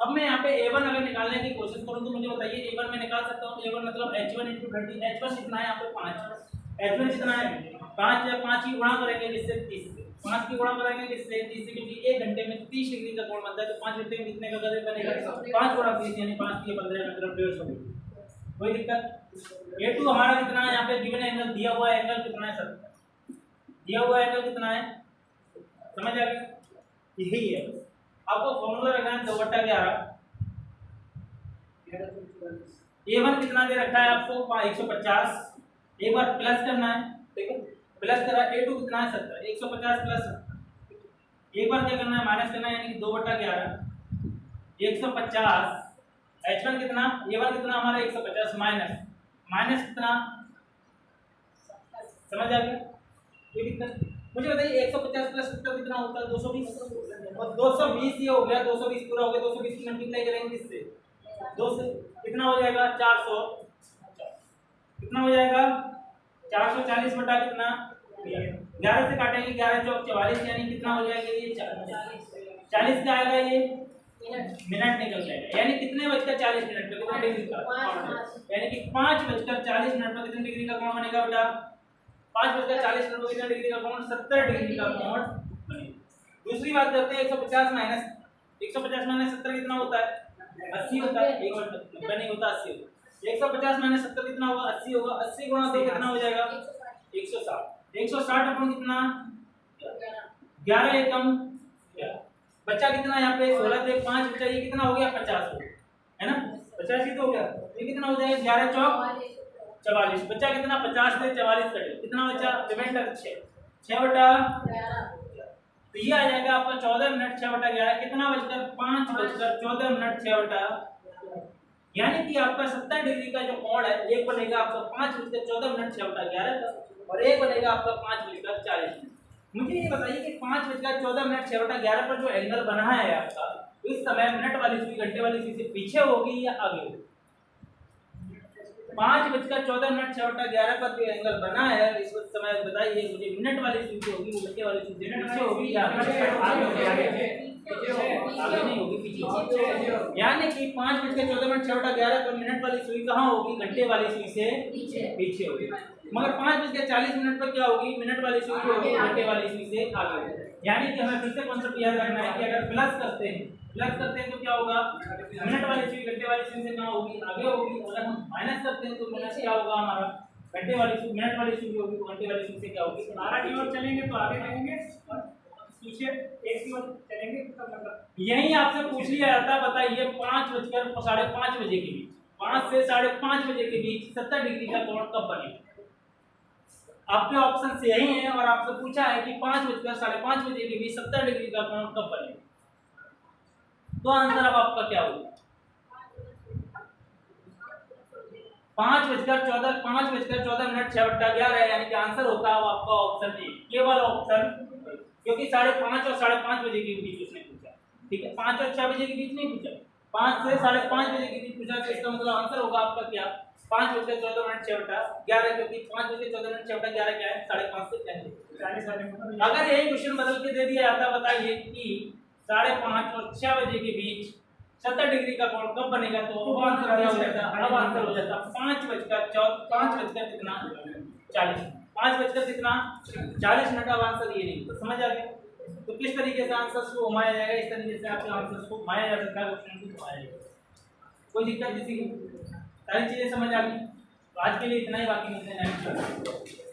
अब मैं यहाँ पे A1 अगर निकालने की कोशिश करूँ तो मुझे बताइए A1 में निकाल सकता हूँ। A1 मतलब H1 × 30। H1 कितना है यहाँ पे 5, H1 कितना है 5 या 5 की गुणा करेंगे जिससे 30 से, 5 की गुणा करेंगे जिससे 30 से, क्योंकि 1 घंटे में 30 डिग्री का कोण बनता है। तो 5 घंटे में कितने का बनेगा, 5 गुणा 30 यानी 5 के 15 मतलब 150। कोई दिक्कत। A2 हमारा कितना है यहाँ पे गिवन एंगल, दिया हुआ एंगल कितना है 70, दिया हुआ एंगल कितना है, समझ आ गया, यही है। आपको फॉर्मूला रखना है 2/11। A1 कितना दे रखा है आपको 150, एक बार प्लस करना है, ठीक है, प्लस करा। A2 कितना है 70, 150 प्लस 70, एक बार क्या करना है माइनस करना है, यानी कि 2/11 150। H1 कितना, A1 कितना हमारा 150 माइनस कितना, समझ आ गया, कोई दिक्कत। मुझे बताइए 150 प्लस 70 कितना होता है, 220, और 220 ये हो गया, 220 पूरा हो गया, 220 की मल्टीप्लाई करेंगे इससे 2 से कितना हो जाएगा 400, कितना हो जाएगा 440 बटा कितना 11 से काटेंगे 11 चौक 44 यानी कितना हो जाएगा ये 40 का आएगा ये मिनट निकल जाएगा यानी कितने बजकर 40 मिनट पे कितने डिग्री का यानी कि 5:40 मिनट पर कितने डिग्री का कोण बनेगा बेटा 5:40 मिनट पर कितने डिग्री का कोण 70 डिग्री का कोण बनेगा। दूसरी बात करते हैं 150 माइनस 70 कितना होता है 80 होता है 1 नहीं होता 80 होता 150 माइनस 70 कितना होगा 80 होगा 80 गुणा 2 कितना हो जाएगा 160 अपन कितना 11 एकम बच्चा कितना यहाँ पे 16 से 5 बच्चा ये कितना हो गया 50 है ना 50 ही तो हो गया ये कितना हो जाएगा 11 चौक 44 बच्चा कितना 50 से 44 कटे कितना बच्चा रिमाइंडर 6 बटा तो ये आ जाएगा आपका 14 मिनट 6/11 कितना बजकर 5:14 मिनट 6 यानी कि आपका 70 डिग्री का जो कोण है एक बनेगा आपका 5:14 मिनट 6/11 का और एक बनेगा आपका 5:40 मिनट। मुझे ये बताइए कि 5:14 मिनट 6/11 पर जो एंगल बना है आपका इस समय मिनट वाली सुई घंटे वाली सुई से पीछे होगी या आगे होगी 5:14 मिनट 6/11 पर जो एंगल बना है इस वक्त समय बताइए मुझे मिनट वाली सुई से होगी घंटे वाली सुई से पीछे होगी या आगे नहीं होगी पीछे यानी कि 5:14 मिनट 6/11 पर मिनट वाली सुई कहाँ होगी घंटे वाली सुई से पीछे होगी मगर 5:40 मिनट पर क्या होगी मिनट वाली सुई होगी घंटे वाली सुई से आगे होगी यानी कि हमें फिर से कॉन्सेप्ट याद रखना है कि अगर प्लस करते हैं तो क्या होगा मिनट वाली सुई घंटे वाली सुई से कहाँ होगी आगे होगी अगर हम माइनस करते हैं तो माइनस क्या होगा हमारा घंटे वाली सुई मिनट वाली सुई होगी तो घंटे वाली सुई से क्या होगी 12 की ओर चलेंगे तो आगे रहेंगे और पीछे 1 की ओर चलेंगे तो मतलब यही आपसे पूछ लिया जाता बताइए 5:05 बजे के बीच 5 से 5:30 बजे के बीच 70 डिग्री का कोण कब बनेगा आपके ऑप्शन से यही है और आपसे पूछा है कि 5:05 बजे के बीच 70 डिग्री का कोण कब बनेगा तो आंसर अब आपका क्या होगा 5:14 मिनट 6/11 यानी कि आंसर होगा अब आपका ऑप्शन ए केवल ऑप्शन क्योंकि 5:30 और 5:30 बजे के बीच उसने पूछा ठीक है 5 और 6 बजे के बीच नहीं पूछा 5 से 5:30 बजे के बीच पूछा तो इसका मतलब आंसर होगा आपका क्या 5:14 मिनट 6/11 क्योंकि 5:14 मिनट 6/11 क्या है 5:30 से पहले अगर यही क्वेश्चन बदल के दे दिया जाता बताइए कि 5:30 और 6 बजे के बीच 70 डिग्री का कोण कब बनेगा तो अब आंसर क्या हो जाता अब आंसर हो जाता 5:40 कितना 40 मिनट अब आंसर ये नहीं तो समझ आ गया तो किस तरीके से आंसर्स को घुमाया जाएगा इस तरीके से आपके आंसर्स को घुमाया जा सकता है क्वेश्चन को घुमाया जाएगा कोई दिक्कत किसी को सारी चीजें समझ आ गई तो आज के लिए इतना ही बाकी मिलते हैं नेक्स्ट